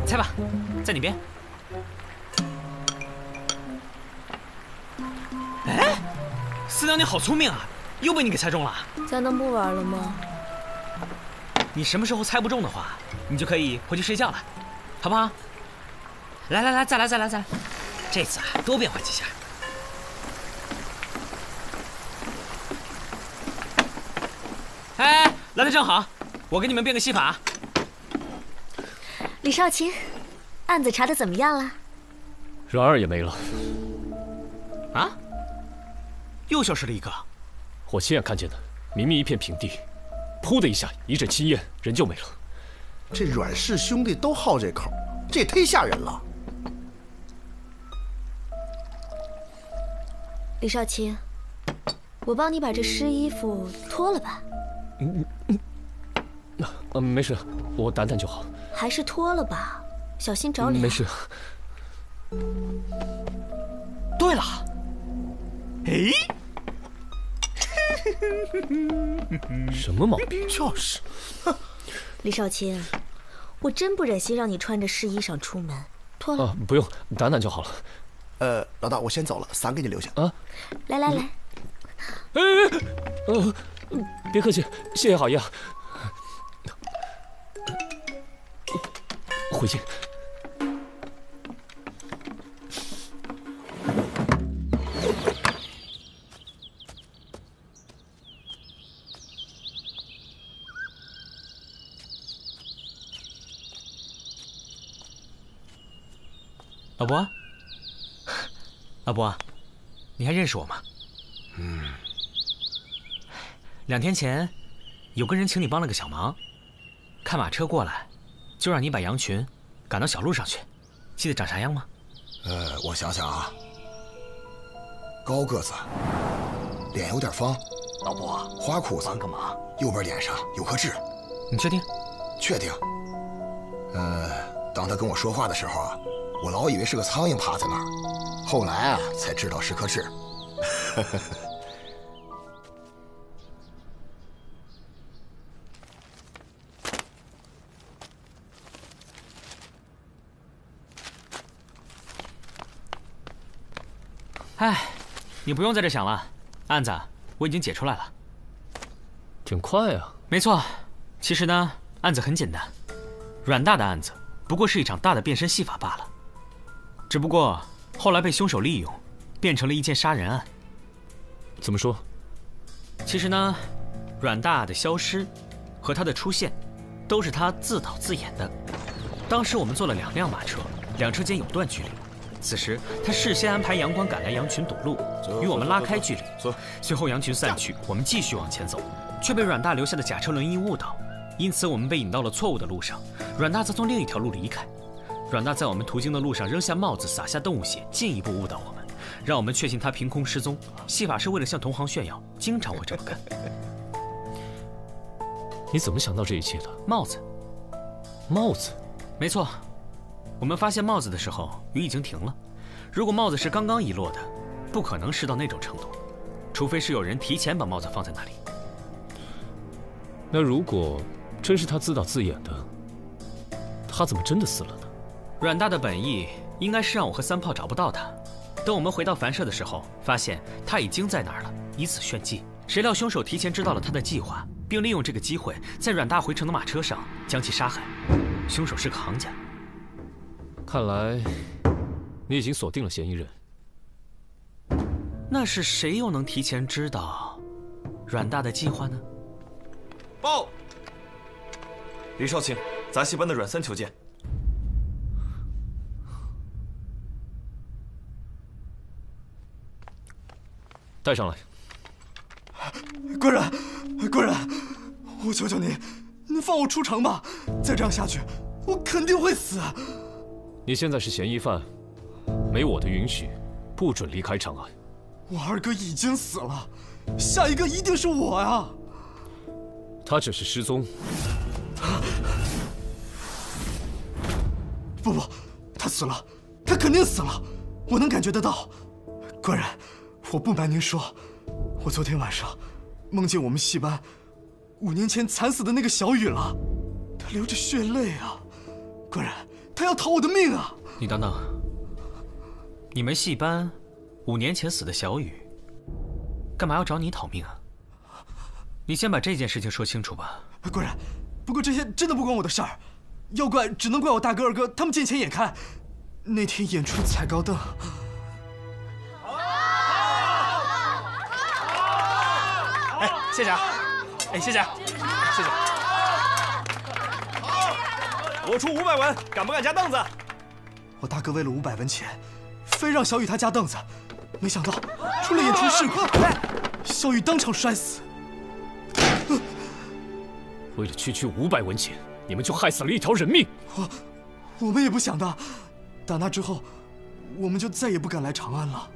Speaker 14: 猜吧，在哪边？哎，四娘，你好聪明啊，又被你给猜中了。
Speaker 22: 咱能不玩了吗？
Speaker 14: 你什么时候猜不中的话，你就可以回去睡觉了，好不好？来，再来，这次啊，多变换几下。哎，来的正好，我给你们变个戏法。
Speaker 16: 李少卿，案子查得怎么样了？
Speaker 8: 然儿也没了。
Speaker 14: 啊？又消失了一个。
Speaker 8: 我亲眼看见的，明明一片平地，噗的一下，一阵青烟，人就没了。
Speaker 19: 这阮氏兄弟都好这口，这也忒吓人了。
Speaker 16: 李少卿，我帮你把这湿衣服脱了吧。
Speaker 8: 没事，我胆胆就好。
Speaker 16: 还是脱了吧，小心着凉。
Speaker 8: 没事。
Speaker 14: 对了，哎，
Speaker 8: 什么毛病？
Speaker 19: 就是。
Speaker 16: 李少卿，我真不忍心让你穿着湿衣裳出门，脱了。
Speaker 8: 不用，胆胆就好了。
Speaker 19: 老大，我先走了，伞给你留下。
Speaker 8: 啊，
Speaker 16: 来。
Speaker 8: 别客气，谢谢好意啊。 回去。
Speaker 14: 老伯，老伯，你还认识我吗？2天前，有个人请你帮了个小忙，看马车过来。 就让你把羊群赶到小路上去，记得长啥样吗？
Speaker 13: 我想想啊，高个子，脸有点方，
Speaker 3: 老伯，
Speaker 13: 花裤子，
Speaker 3: 帮个忙，
Speaker 13: 右边脸上有颗痣。
Speaker 14: 你确定？
Speaker 13: 确定。当他跟我说话的时候啊，我老以为是个苍蝇趴在那儿，后来啊才知道是颗痣。
Speaker 14: 哎，你不用在这想了，案子我已经解出来了。
Speaker 8: 挺快啊。
Speaker 14: 没错，其实呢，案子很简单，阮大的案子不过是一场大的变身戏法罢了，只不过后来被凶手利用，变成了一件杀人案。
Speaker 8: 怎么说？
Speaker 14: 其实呢，阮大的消失和他的出现，都是他自导自演的。当时我们坐了2辆马车，2车间有段距离，此时他事先安排杨官赶来羊群堵路，与我们拉开距离。随后羊群散去，我们继续往前走，却被阮大留下的甲车轮衣误导，因此我们被引到了错误的路上。阮大则从另一条路离开。阮大在我们途经的路上扔下帽子，撒下动物血，进一步误导我们，让我们确信他凭空失踪。戏法是为了向同行炫耀，经常会这么干。
Speaker 8: 你怎么想到这一切的？
Speaker 14: 帽子，
Speaker 8: 帽子，
Speaker 14: 没错。我们发现帽子的时候，雨已经停了。如果帽子是刚刚遗落的，不可能湿到那种程度，除非是有人提前把帽子放在那里。
Speaker 8: 那如果真是他自导自演的，他怎么真的死了呢？
Speaker 14: 阮大的本意应该是让我和三炮找不到他。等我们回到凡社的时候，发现他已经在那儿了，以此炫技。谁料凶手提前知道了他的计划，并利用这个机会在阮大回城的马车上将其杀害。凶手是个行家。
Speaker 8: 看来你已经锁定了嫌疑人。
Speaker 14: 那是谁又能提前知道阮大的计划呢？
Speaker 2: 报，李少卿，杂戏班的阮三求见。
Speaker 8: 带上来。
Speaker 3: 官人，官人，我求求您，您放我出城吧！再这样下去，我肯定会死。
Speaker 8: 你现在是嫌疑犯，没我的允许，不准离开长安。
Speaker 3: 我二哥已经死了，下一个一定是我呀！
Speaker 8: 他只是失踪。
Speaker 3: 不，他死了，他肯定死了，我能感觉得到。官人，我不瞒您说，我昨天晚上梦见我们戏班5年前惨死的那个小雨了，他流着血泪啊！官人，他要讨我的命啊！
Speaker 14: 你等等，你们戏班5年前死的小雨，干嘛要找你讨命啊？你先把这件事情说清楚吧。
Speaker 3: 官人，不过这些真的不关我的事儿，要怪只能怪我大哥二哥，他们见钱眼开。那天演出踩高凳。
Speaker 20: 哎，谢谢啊！哎，谢谢，谢谢。我出500文，敢不敢加凳子？
Speaker 3: 我大哥为了500文钱，非让小雨他加凳子，没想到出了演出事故，小雨当场摔死。
Speaker 8: 为了区区500文钱，你们就害死了一条人命。
Speaker 3: 我们也不想的，打那之后，我们就再也不敢来长安了。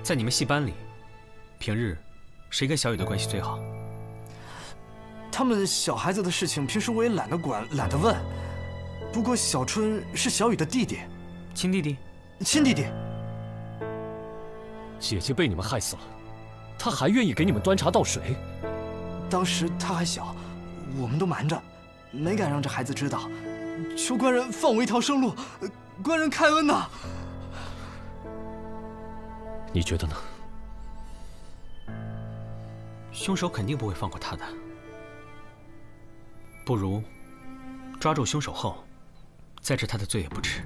Speaker 14: 在你们戏班里，平日谁跟小雨的关系最好？
Speaker 3: 他们小孩子的事情，平时我也懒得管，懒得问。不过小春是小雨的弟弟，
Speaker 14: 亲弟弟，
Speaker 3: 亲弟弟。
Speaker 8: 姐姐被你们害死了，他还愿意给你们端茶倒水。
Speaker 3: 当时他还小，我们都瞒着，没敢让这孩子知道。求官人放我一条生路，官人开恩呐！
Speaker 8: 你觉得呢？
Speaker 14: 凶手肯定不会放过他的，不如抓住凶手后，再治他的罪也不迟。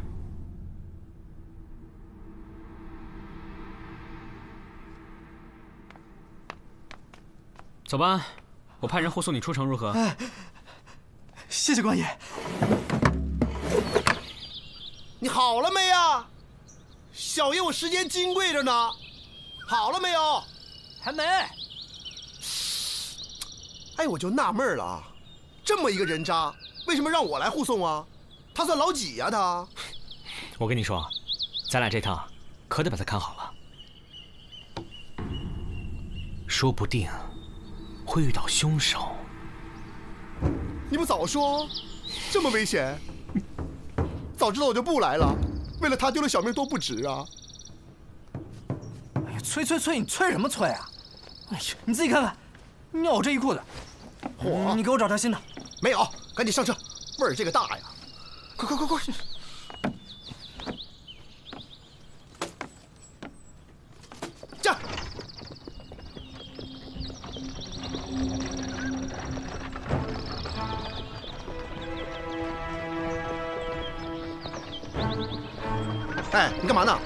Speaker 14: 走吧，我派人护送你出城，如何？
Speaker 3: 哎，谢谢官爷。
Speaker 19: 你好了没呀？小爷我时间金贵着呢，好了没有？
Speaker 6: 还没。
Speaker 19: 哎，我就纳闷了啊，这么一个人渣，为什么让我来护送啊？他算老几呀？他？
Speaker 14: 我跟你说，咱俩这趟可得把他看好了，说不定会遇到凶手。
Speaker 19: 你不早说，这么危险，早知道我就不来了。为了他丢了小命多不值啊！
Speaker 3: 哎呀，催，你催什么催啊？哎呀，你自己看看，尿我这一裤子。你给我找条新的。
Speaker 19: 没有，赶紧上车，味儿这个大呀！快！驾！哎，你干嘛呢？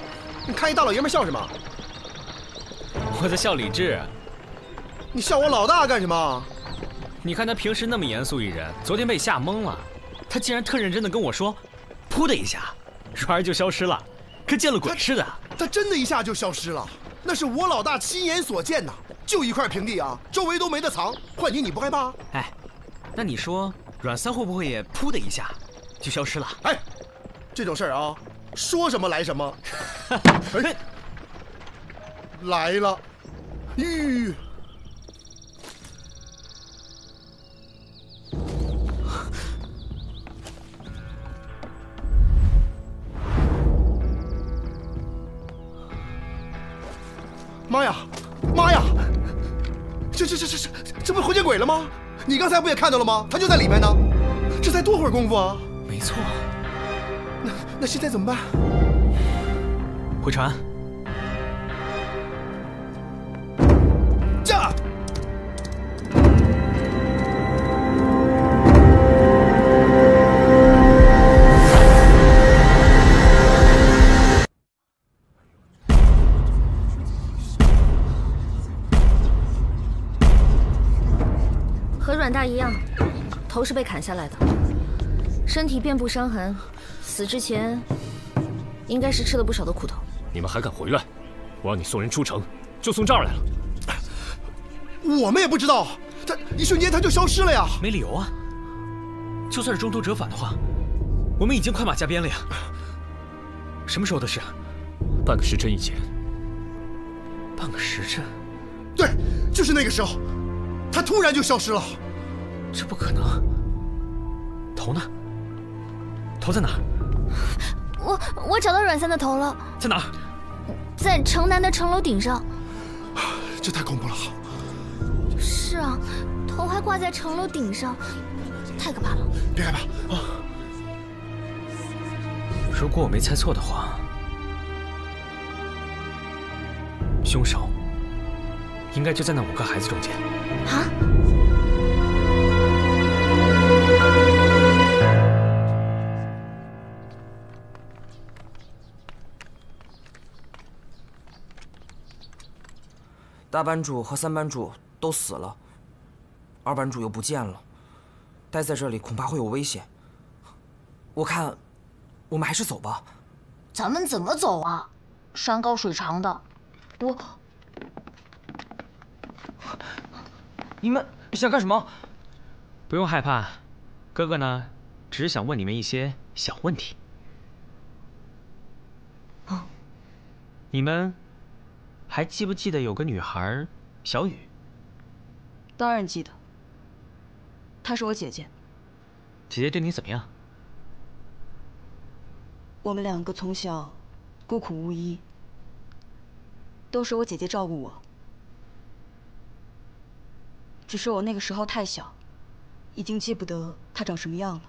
Speaker 19: 你看一大老爷们笑什么？
Speaker 14: 我在笑李治。
Speaker 19: 你笑我老大干什么？
Speaker 14: 你看他平时那么严肃一人，昨天被吓懵了。他竟然特认真的跟我说，噗的一下，软儿就消失了，跟见了鬼似的。
Speaker 19: 他真的一下就消失了，那是我老大亲眼所见呐！就一块平地啊，周围都没得藏，换你不害怕？
Speaker 14: 哎，那你说阮三会不会也噗的一下就消失了？
Speaker 19: 哎，这种事儿啊，说什么来什么。哎，来了，吁。妈呀，妈呀！这不是活见鬼了吗？你刚才不也看到了吗？他就在里面呢。这才多会儿功夫啊！
Speaker 14: 没错。
Speaker 19: 那现在怎么办？
Speaker 14: 回船。
Speaker 19: 驾！
Speaker 16: 和阮大一样，头是被砍下来的，身体遍布伤痕，死之前应该是吃了不少的苦头。
Speaker 8: 你们还敢回来？我让你送人出城，就送这儿来了。
Speaker 19: 我们也不知道，他一瞬间他就消失了呀。
Speaker 14: 没理由啊！就算是中途折返的话，我们已经快马加鞭了呀。什么时候的事？
Speaker 8: 半个时辰以前。
Speaker 14: 半个时辰？
Speaker 19: 对，就是那个时候。他突然就消失了，
Speaker 14: 这不可能。头呢？头在哪儿？
Speaker 16: 我找到阮三的头了。
Speaker 14: 在哪儿？
Speaker 16: 在城南的城楼顶上。
Speaker 19: 这太恐怖了。
Speaker 16: 是啊，头还挂在城楼顶上，太可怕了。
Speaker 19: 别害怕啊！
Speaker 14: 如果我没猜错的话，凶手应该就在那5个孩子中间。
Speaker 16: 啊！
Speaker 7: 大班主和3班主都死了，2班主又不见了，待在这里恐怕会有危险。我看，我们还是走吧。
Speaker 1: 咱们怎么走啊？山高水长的，
Speaker 7: 你们想干什么？
Speaker 14: 不用害怕，哥哥呢，只是想问你们一些小问题。你们还记不记得有个女孩小雨？
Speaker 10: 当然记得，她是我姐姐。
Speaker 14: 姐姐对你怎么样？
Speaker 10: 我们2个从小孤苦无依，都是我姐姐照顾我。只是我那个时候太小，已经记不得她长什么样了。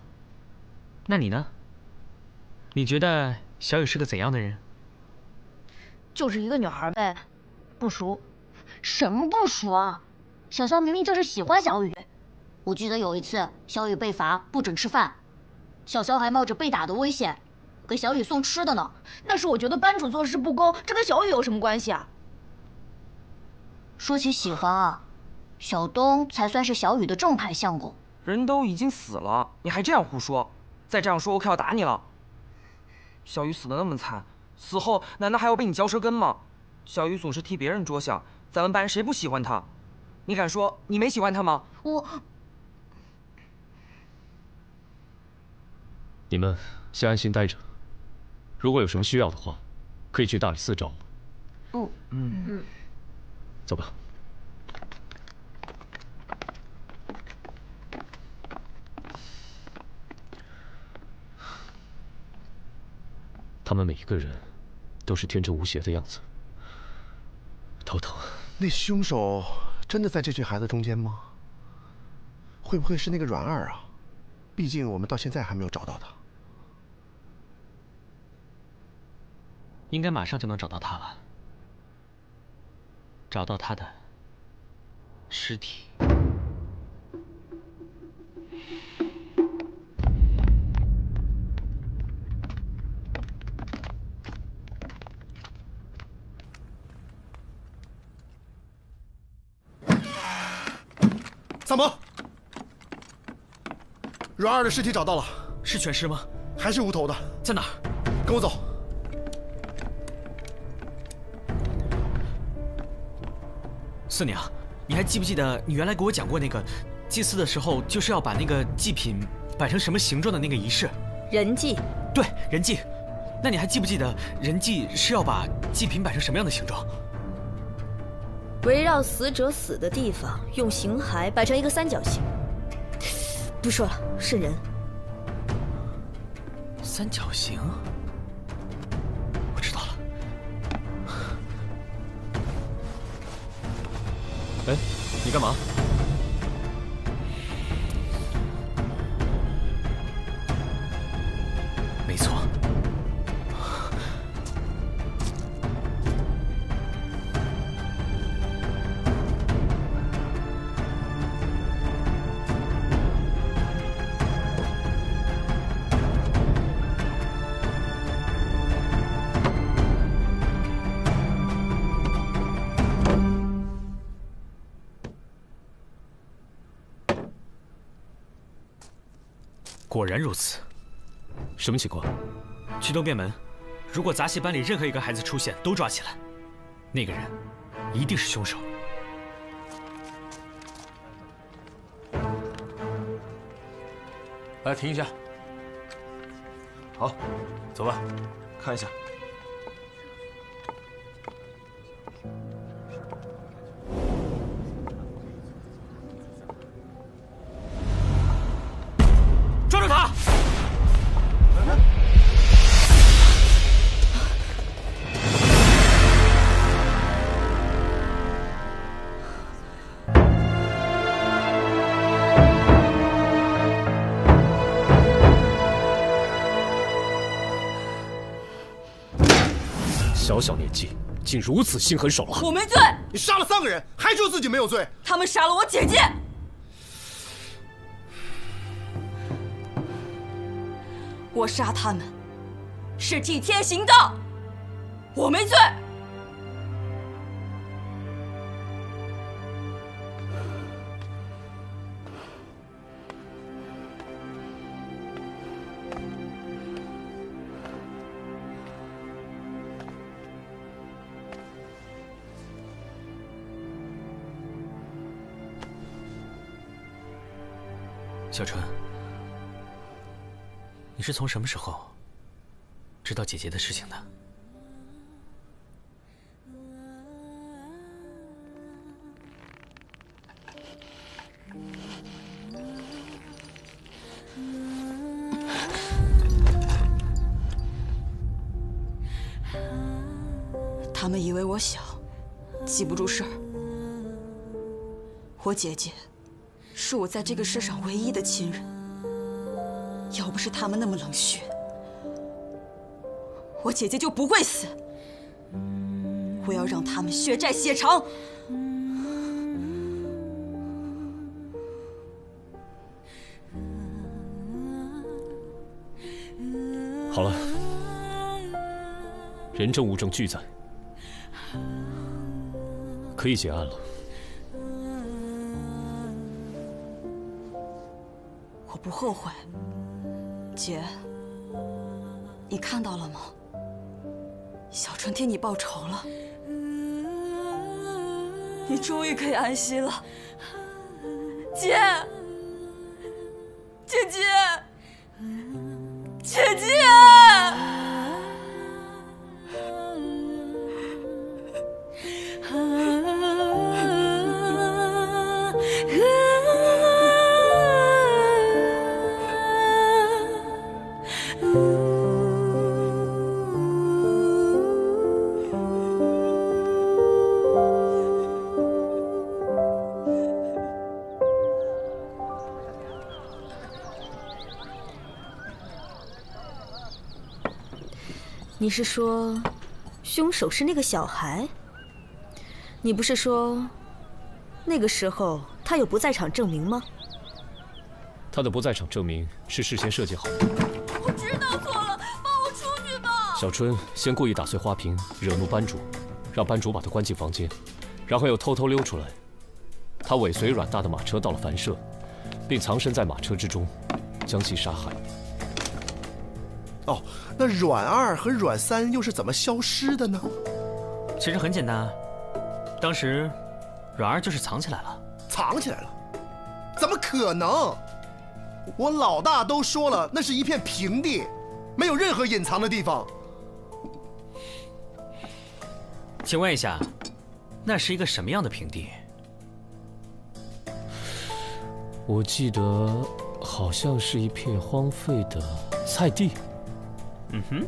Speaker 14: 那你呢？你觉得小雨是个怎样的人？
Speaker 1: 就是一个女孩呗，不熟。什么不熟啊？小肖明明就是喜欢小雨。我记得有一次，小雨被罚不准吃饭，小肖还冒着被打的危险，给小雨送吃的呢。那时我觉得班主做事不公，这跟小雨有什么关系啊？说起喜欢啊，小东才算是小雨的正牌相公。
Speaker 7: 人都已经死了，你还这样胡说？再这样说，我可要打你了。小雨死得那么惨，死后难道还要被你嚼舌根吗？小雨总是替别人着想，咱们班谁不喜欢他？你敢说你没喜欢他吗？
Speaker 8: 你们先安心待着，如果有什么需要的话，可以去大理寺找我。走吧。他们每一个人都是天真无邪的样子，头疼。
Speaker 19: 那凶手真的在这群孩子中间吗？会不会是那个阮二啊？毕竟我们到现在还没有找到他。
Speaker 14: 应该马上就能找到他了，找到他的尸体。
Speaker 19: 三伯，阮二的尸体找到了，
Speaker 14: 是全尸吗？
Speaker 19: 还是无头的？
Speaker 14: 在哪儿？
Speaker 19: 跟我走。
Speaker 14: 四娘，你还记不记得你原来给我讲过那个祭祀的时候，就是要把那个祭品摆成什么形状的那个仪式？
Speaker 16: 人祭。
Speaker 14: 对，人祭。那你还记不记得人祭是要把祭品摆成什么样的形状？
Speaker 16: 围绕死者死的地方，用形骸摆成一个三角形。不说了，是人。
Speaker 14: 三角形，我知道了。
Speaker 8: 哎，你干嘛？
Speaker 14: 没错。果然如此。
Speaker 8: 什么情况？
Speaker 14: 去东便门，如果杂戏班里任何一个孩子出现，都抓起来。那个人一定是凶手。
Speaker 2: 来，停一下。好，走吧，看一下。
Speaker 14: 抓住他！
Speaker 8: 小小年纪，竟如此心狠手辣！
Speaker 10: 我没罪。
Speaker 19: 你杀了3个人，还说自己没有罪。
Speaker 10: 他们杀了我姐姐。我杀他们是替天行道，我没罪。
Speaker 14: 小春，你是从什么时候知道姐姐的事情的？
Speaker 10: 他们以为我小，记不住事儿。我姐姐是我在这个世上唯一的亲人，要不是他们那么冷血，我姐姐就不会死。我要让他们血债血偿。
Speaker 8: 好了，人证物证俱在，可以结案了。
Speaker 10: 我不后悔，姐，你看到了吗？小春替你报仇了，你终于可以安息了，姐，姐姐，姐姐。
Speaker 16: 你是说，凶手是那个小孩？你不是说，那个时候他有不在场证明吗？
Speaker 8: 他的不在场证明是事先设计好的。
Speaker 10: 我知道错了，放我出去吧！
Speaker 8: 小春先故意打碎花瓶，惹怒班主，让班主把他关进房间，然后又偷偷溜出来。他尾随阮大的马车到了樊舍，并藏身在马车之中，将其杀害。
Speaker 19: 哦，那阮二和阮三又是怎么消失的呢？
Speaker 14: 其实很简单啊，当时阮二就是藏起来了。
Speaker 19: 藏起来了？怎么可能？我老大都说了，那是一片平地，没有任何隐藏的地方。
Speaker 14: 请问一下，那是一个什么样的平地？
Speaker 8: 我记得好像是一片荒废的菜地。
Speaker 14: 嗯哼。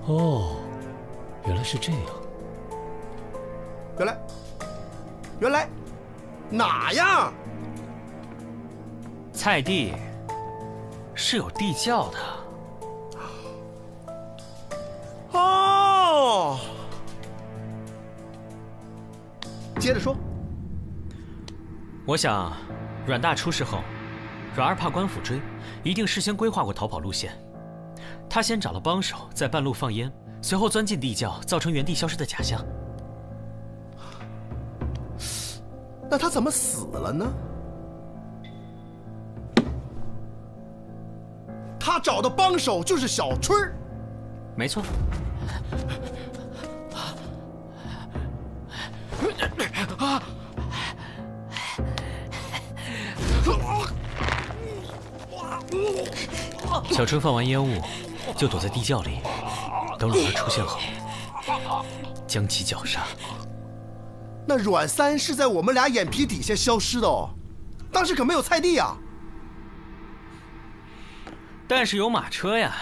Speaker 8: 哦，原来是这样。
Speaker 19: 原来，哪样？
Speaker 14: 菜地是有地窖的。
Speaker 19: 哦，接着说。
Speaker 14: 我想，阮大出事后，阮二怕官府追，一定事先规划过逃跑路线。他先找了帮手，在半路放烟，随后钻进地窖，造成原地消失的假象。
Speaker 19: 那他怎么死了呢？他找的帮手就是小春。
Speaker 14: 没错。小春放完烟雾，就躲在地窖里，等阮二出现后，将其绞杀。
Speaker 19: 那阮三是在我们俩眼皮底下消失的哦，当时可没有菜地呀。
Speaker 14: 但是有马车呀。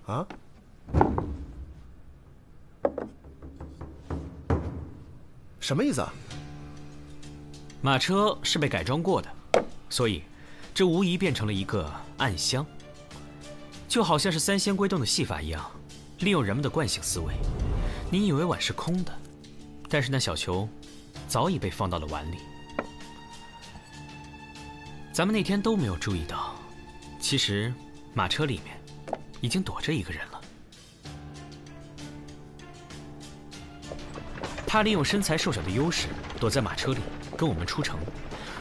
Speaker 19: 啊？什么意思啊？
Speaker 14: 马车是被改装过的，所以这无疑变成了一个暗箱，就好像是三仙归洞的戏法一样，利用人们的惯性思维。你以为碗是空的，但是那小球早已被放到了碗里。咱们那天都没有注意到，其实马车里面已经躲着一个人了。他利用身材瘦小的优势，躲在马车里跟我们出城，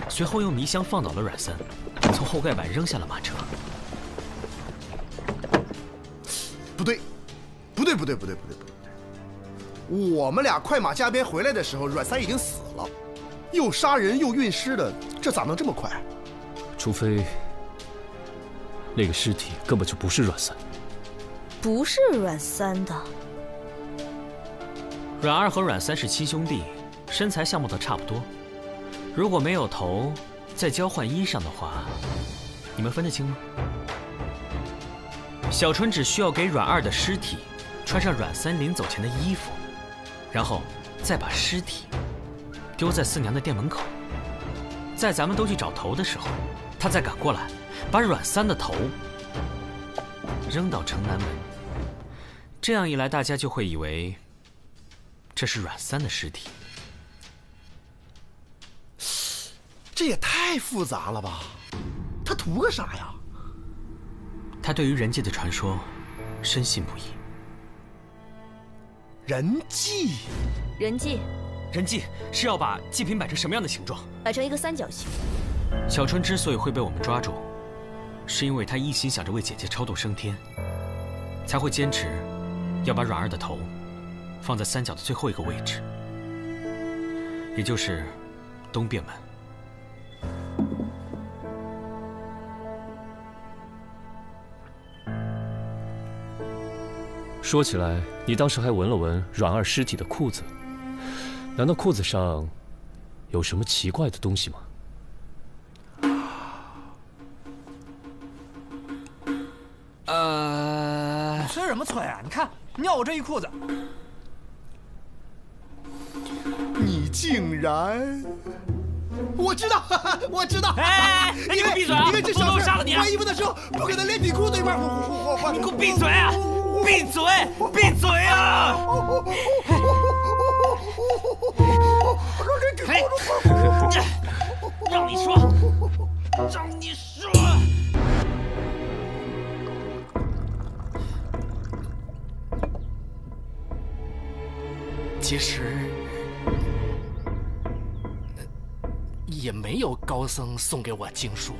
Speaker 14: 随后用迷香放倒了阮三，从后盖板扔下了马车。
Speaker 19: 不对，我们俩快马加鞭回来的时候，阮三已经死了，又杀人又运尸的，这咋能这么快？
Speaker 8: 除非那个尸体根本就不是阮三。
Speaker 16: 不是阮三的。
Speaker 14: 阮二和阮三是亲兄弟，身材相貌都差不多。如果没有头，再交换衣裳的话，你们分得清吗？小春只需要给阮二的尸体穿上阮三临走前的衣服，然后再把尸体丢在四娘的店门口。在咱们都去找头的时候，他再赶过来，把阮三的头扔到城南门。这样一来，大家就会以为这是阮三的尸体。
Speaker 19: 这也太复杂了吧？他图个啥呀？
Speaker 14: 他对于人界的传说深信不疑。
Speaker 19: 人祭？
Speaker 16: 人祭？
Speaker 14: 人祭是要把祭品摆成什么样的形状？
Speaker 16: 摆成一个三角形。
Speaker 14: 小春之所以会被我们抓住，是因为他一心想着为姐姐超度升天，才会坚持要把阮二的头放在三角的最后一个位置，也就是东便门。
Speaker 8: 说起来，你当时还闻了闻阮二尸体的裤子，难道裤子上有什么奇怪的东西吗？
Speaker 3: 催什么催啊？你看，尿我这一裤子。
Speaker 19: 你竟然……我知道，我知道。
Speaker 14: 哎，你给我闭嘴啊！
Speaker 19: 因为这小
Speaker 14: 我杀了你！
Speaker 19: 换衣服的时候不可能连底裤都一块换。
Speaker 14: 你给我闭嘴啊！闭嘴！闭嘴啊！让你说，让你说。其实
Speaker 5: 也没有高僧送给我经书。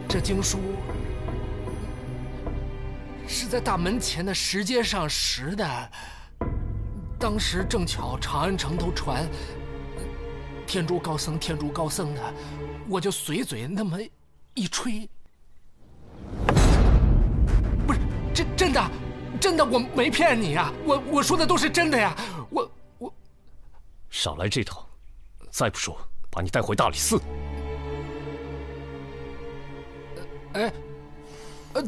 Speaker 5: 这经书是在大门前的石阶上拾的，当时正巧长安城头传天竺高僧，天竺高僧的，我就随嘴那么一吹。不是，真的，我没骗你呀，我说的都是真的呀，我。
Speaker 8: 少来这套，再不说把你带回大理寺。
Speaker 5: 哎，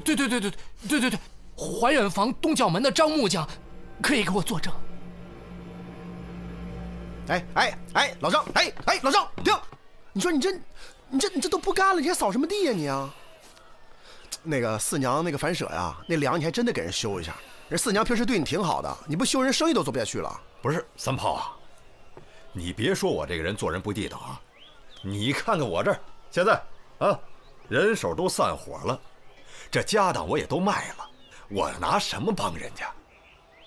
Speaker 5: 对，怀远房东角门的张木匠可以给我作证。
Speaker 19: 哎，老张，老张，停！你说你这都不干了，你还扫什么地呀你啊？那个四娘那个反舍呀，那梁你还真得给人修一下。人四娘平时对你挺好的，你不修人生意都做不下去了。
Speaker 12: 不是三炮啊，你别说我这个人做人不地道啊！你看看我这儿，现在啊，人手都散伙了，这家当我也都卖了，我拿什么帮人家？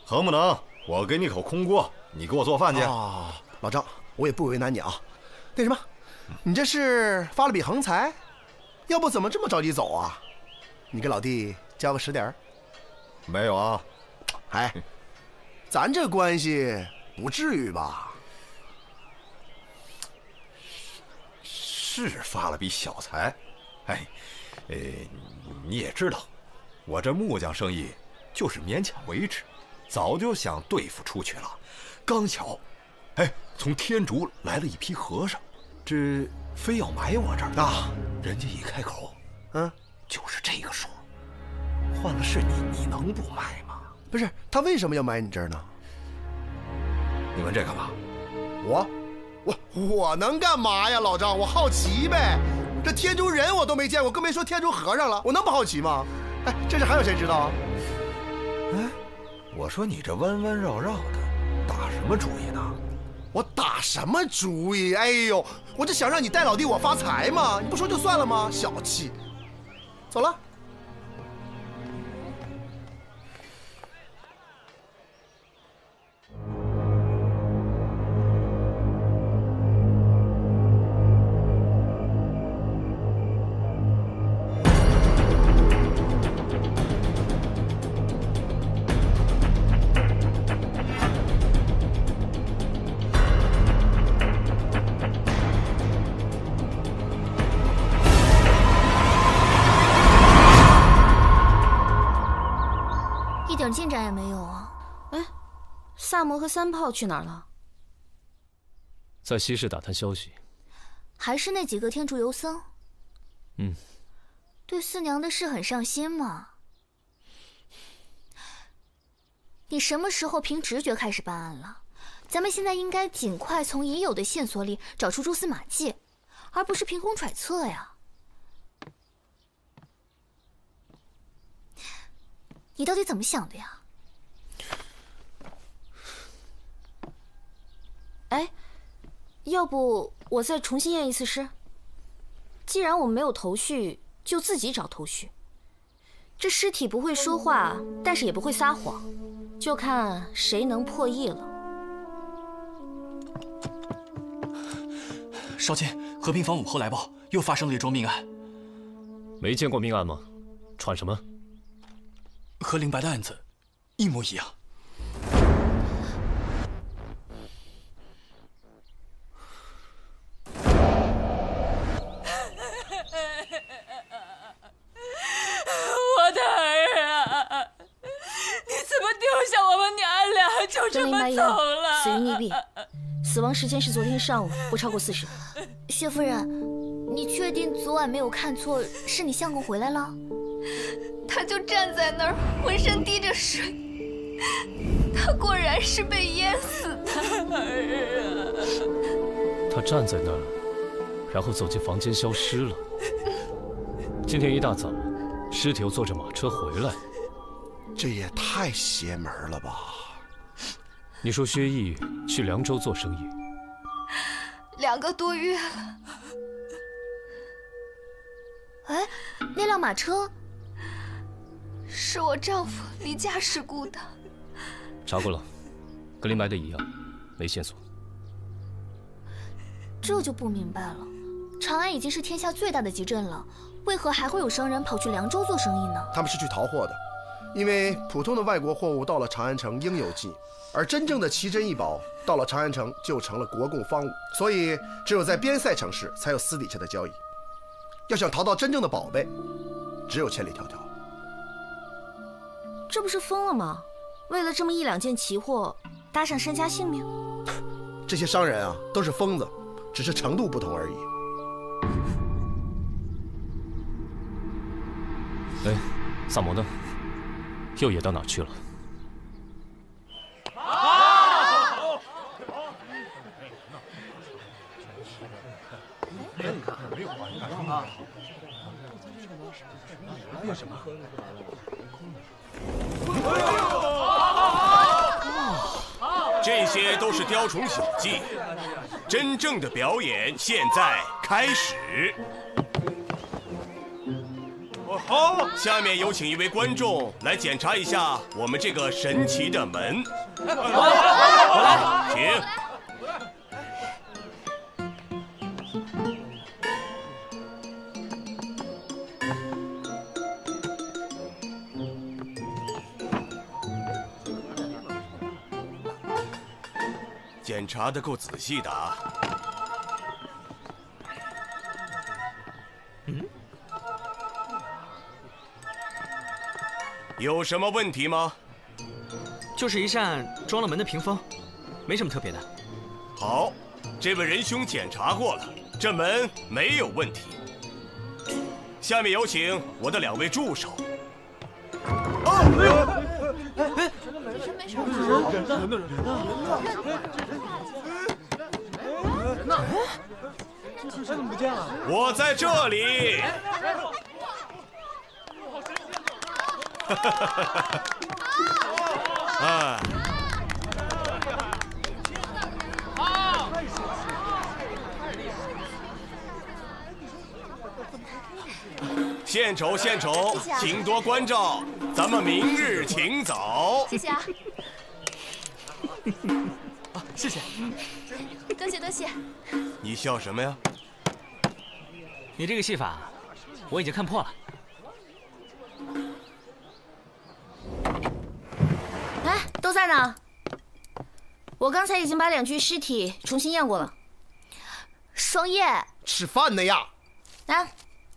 Speaker 12: 能不能我给你口空锅，你给我做饭去？
Speaker 19: 哦，老张，我也不为难你啊。那什么，你这是发了笔横财？要不怎么这么着急走啊？你给老弟交个10点？
Speaker 12: 没有啊。
Speaker 19: 哎，咱这关系不至于吧？
Speaker 12: 是发了笔小财，哎，你也知道，我这木匠生意就是勉强维持，早就想对付出去了。刚巧，从天竺来了一批和尚，这非要买我这儿啊！人家一开口，就是这个数。换了是你能不买吗？
Speaker 19: 不是，他为什么要买你这儿呢？
Speaker 12: 你问这干嘛？
Speaker 19: 我能干嘛呀，老张？我好奇呗。这天竺人我都没见过，更别说天竺和尚了，我能不好奇吗？哎，这事还有谁知道啊？
Speaker 12: 我说你这弯弯绕绕的，打什么主意呢？
Speaker 19: 我打什么主意？哎呦，我就想让你带老弟我发财嘛，你不说就算了吗？小气。走了。
Speaker 16: 一点进展也没有啊！哎，萨摩和三炮去哪儿了？
Speaker 8: 在西市打探消息。
Speaker 16: 还是那几个天竺游僧？对四娘的事很上心嘛。你什么时候凭直觉开始办案了？咱们现在应该尽快从已有的线索里找出蛛丝马迹，而不是凭空揣测呀。你到底怎么想的呀？哎，要不我再重新验一次尸？既然我们没有头绪，就自己找头绪。这尸体不会说话，但是也不会撒谎，就看谁能破译了。
Speaker 3: 少卿，和平坊午后来报，又发生了一桩命案。
Speaker 8: 没见过命案吗？传什么？
Speaker 3: 和灵白的案子一模一样。
Speaker 17: 我的儿啊，你怎么丢下我们娘俩就这么走了？
Speaker 16: 死于溺毙，死亡时间是昨天上午，不超过40。薛夫人，你确定昨晚没有看错，是你相公回来了？
Speaker 1: 他就站在那儿，浑身滴着水，他果然是被淹死的。
Speaker 8: 他站在那儿，然后走进房间消失了。今天一大早，尸体又坐着马车回来，
Speaker 19: 这也太邪门了吧！
Speaker 8: 你说薛毅去凉州做生意
Speaker 1: ，2个多月了。
Speaker 16: 哎，那辆马车。
Speaker 1: 是我丈夫离家事故的。
Speaker 8: 查过了，跟林白的一样，没线索。
Speaker 16: 这就不明白了，长安已经是天下最大的集镇了，为何还会有商人跑去凉州做生意呢？
Speaker 19: 他们是去淘货的，因为普通的外国货物到了长安城应有尽，而真正的奇珍异宝到了长安城就成了国贡方物，所以只有在边塞城市才有私底下的交易。要想淘到真正的宝贝，只有千里迢迢。
Speaker 16: 这不是疯了吗？为了这么1、2件奇货，搭上身家性命？
Speaker 19: 这些商人啊，都是疯子，只是程度不同而已。
Speaker 8: 哎，萨摩呢？又野到哪去了？
Speaker 4: 什么？
Speaker 11: 这些都是雕虫小技，真正的表演现在开始。好，下面有请一位观众来检查一下我们这个神奇的门。我来，请。检查得够仔细的啊！有什么问题吗？
Speaker 14: 就是一扇装了门的屏风，没什么特别的。
Speaker 11: 好，这位仁兄检查过了，这门没有问题。下面有请我的2位助手。我在这里。啊！献丑献丑，请多关照，咱们明日请早。
Speaker 1: 谢谢啊。
Speaker 4: 谢谢。
Speaker 1: 多谢多谢。
Speaker 11: 你笑什么呀？
Speaker 14: 你这个戏法，我已经看破了。
Speaker 16: 哎，都在呢。我刚才已经把2具尸体重新验过了。双叶，
Speaker 19: 吃饭呢呀！
Speaker 16: 啊，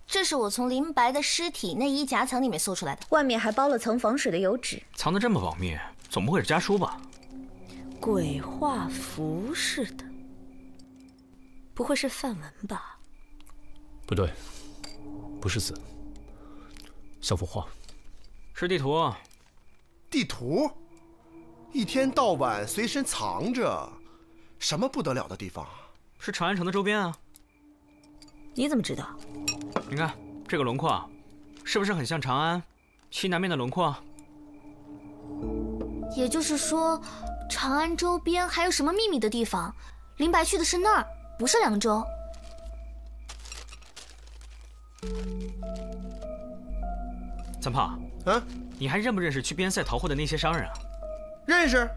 Speaker 16: 这是我从林白的尸体内衣夹层里面搜出来的，外面还包了层防水的油纸。
Speaker 14: 藏得这么保密，总不会是家书吧？
Speaker 16: 鬼画符似的，不会是范文吧？
Speaker 8: 不对，不是字，像幅画。
Speaker 14: 是地图。
Speaker 19: 地图？一天到晚随身藏着，什么不得了的地方？
Speaker 14: 是长安城的周边啊。
Speaker 16: 你怎么知道？
Speaker 14: 你看这个轮廓，是不是很像长安西南面的轮廓？
Speaker 16: 也就是说，长安周边还有什么秘密的地方？林白去的是那儿，不是凉州。
Speaker 14: 三炮，你还认不认识去边塞淘货的那些商人啊？
Speaker 19: 认识，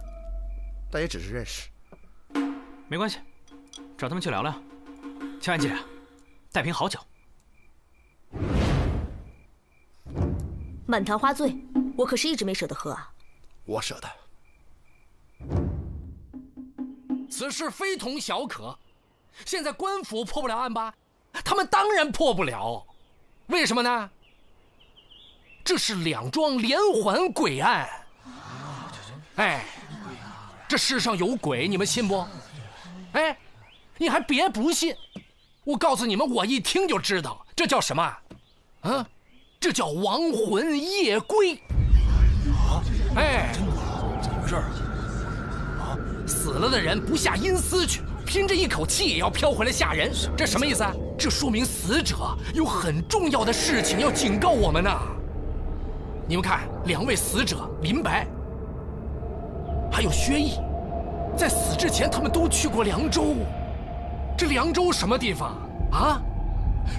Speaker 19: 但也只是认识。
Speaker 14: 没关系，找他们去聊聊。千万记着，带瓶好酒。
Speaker 16: 满堂花醉，我可是一直没舍得喝啊。
Speaker 19: 我舍得。
Speaker 5: 此事非同小可，现在官府破不了案吧？他们当然破不了，为什么呢？这是2桩连环鬼案。哎，这世上有鬼，你们信不？哎，你还别不信，我告诉你们，我一听就知道，这叫什么？啊，这叫亡魂夜归。哎，
Speaker 4: 怎么回事
Speaker 5: 啊？死了的人不下阴司去，拼着一口气也要飘回来吓人，这什么意思啊？这说明死者有很重要的事情要警告我们呢。你们看，2位死者林白还有薛毅，在死之前他们都去过凉州。这凉州什么地方啊？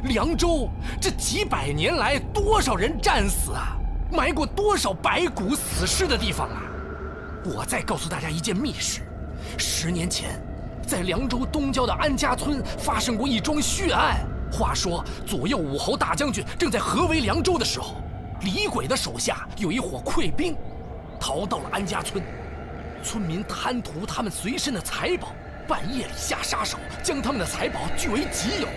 Speaker 5: 凉州这几百年来多少人战死啊，埋过多少白骨死尸的地方啊！我再告诉大家一件密事：10年前，在凉州东郊的安家村发生过一桩血案。话说左右武侯大将军正在合围凉州的时候，李鬼的手下有一伙溃兵，逃到了安家村。村民贪图他们随身的财宝，半夜里下杀手，将他们的财宝据为己有。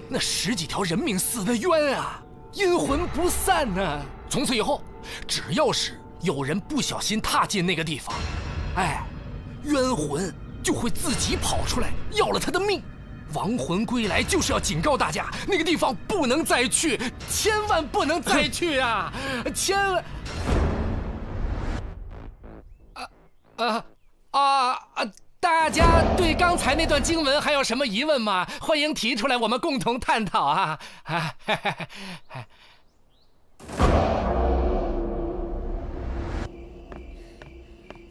Speaker 5: 那10几条人命死得冤啊，阴魂不散呢。从此以后，只要是有人不小心踏进那个地方，冤魂就会自己跑出来要了他的命。亡魂归来就是要警告大家，那个地方不能再去，千万不能再去啊！千万大家对刚才那段经文还有什么疑问吗？欢迎提出来，我们共同探讨啊！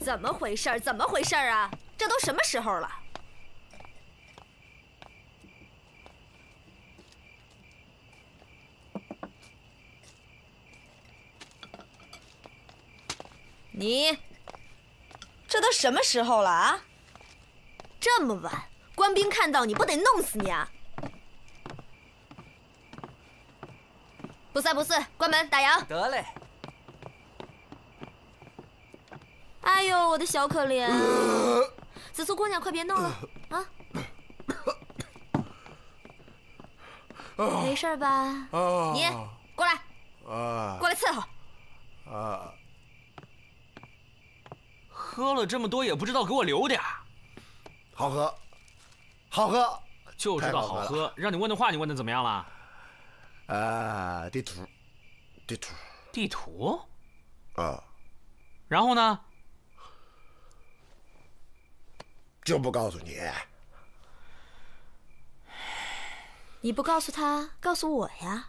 Speaker 16: 怎么回事？怎么回事啊？这都什么时候了？你，这都什么时候了啊？这么晚，官兵看到你不得弄死你啊！不三不四，关门打烊。
Speaker 6: 得嘞。
Speaker 16: 哎呦，我的小可怜，紫苏姑娘，快别闹了啊！没事吧？你过来，过来伺候。
Speaker 14: 喝了这么多也不知道给我留点儿。
Speaker 19: 好喝，好喝，
Speaker 14: 就知道好喝。让你问的话，你问的怎么样了？
Speaker 19: 地图。
Speaker 14: 地图？
Speaker 19: 然
Speaker 14: 后呢？
Speaker 19: 就不告诉你。
Speaker 16: 你不告诉他，告诉我呀。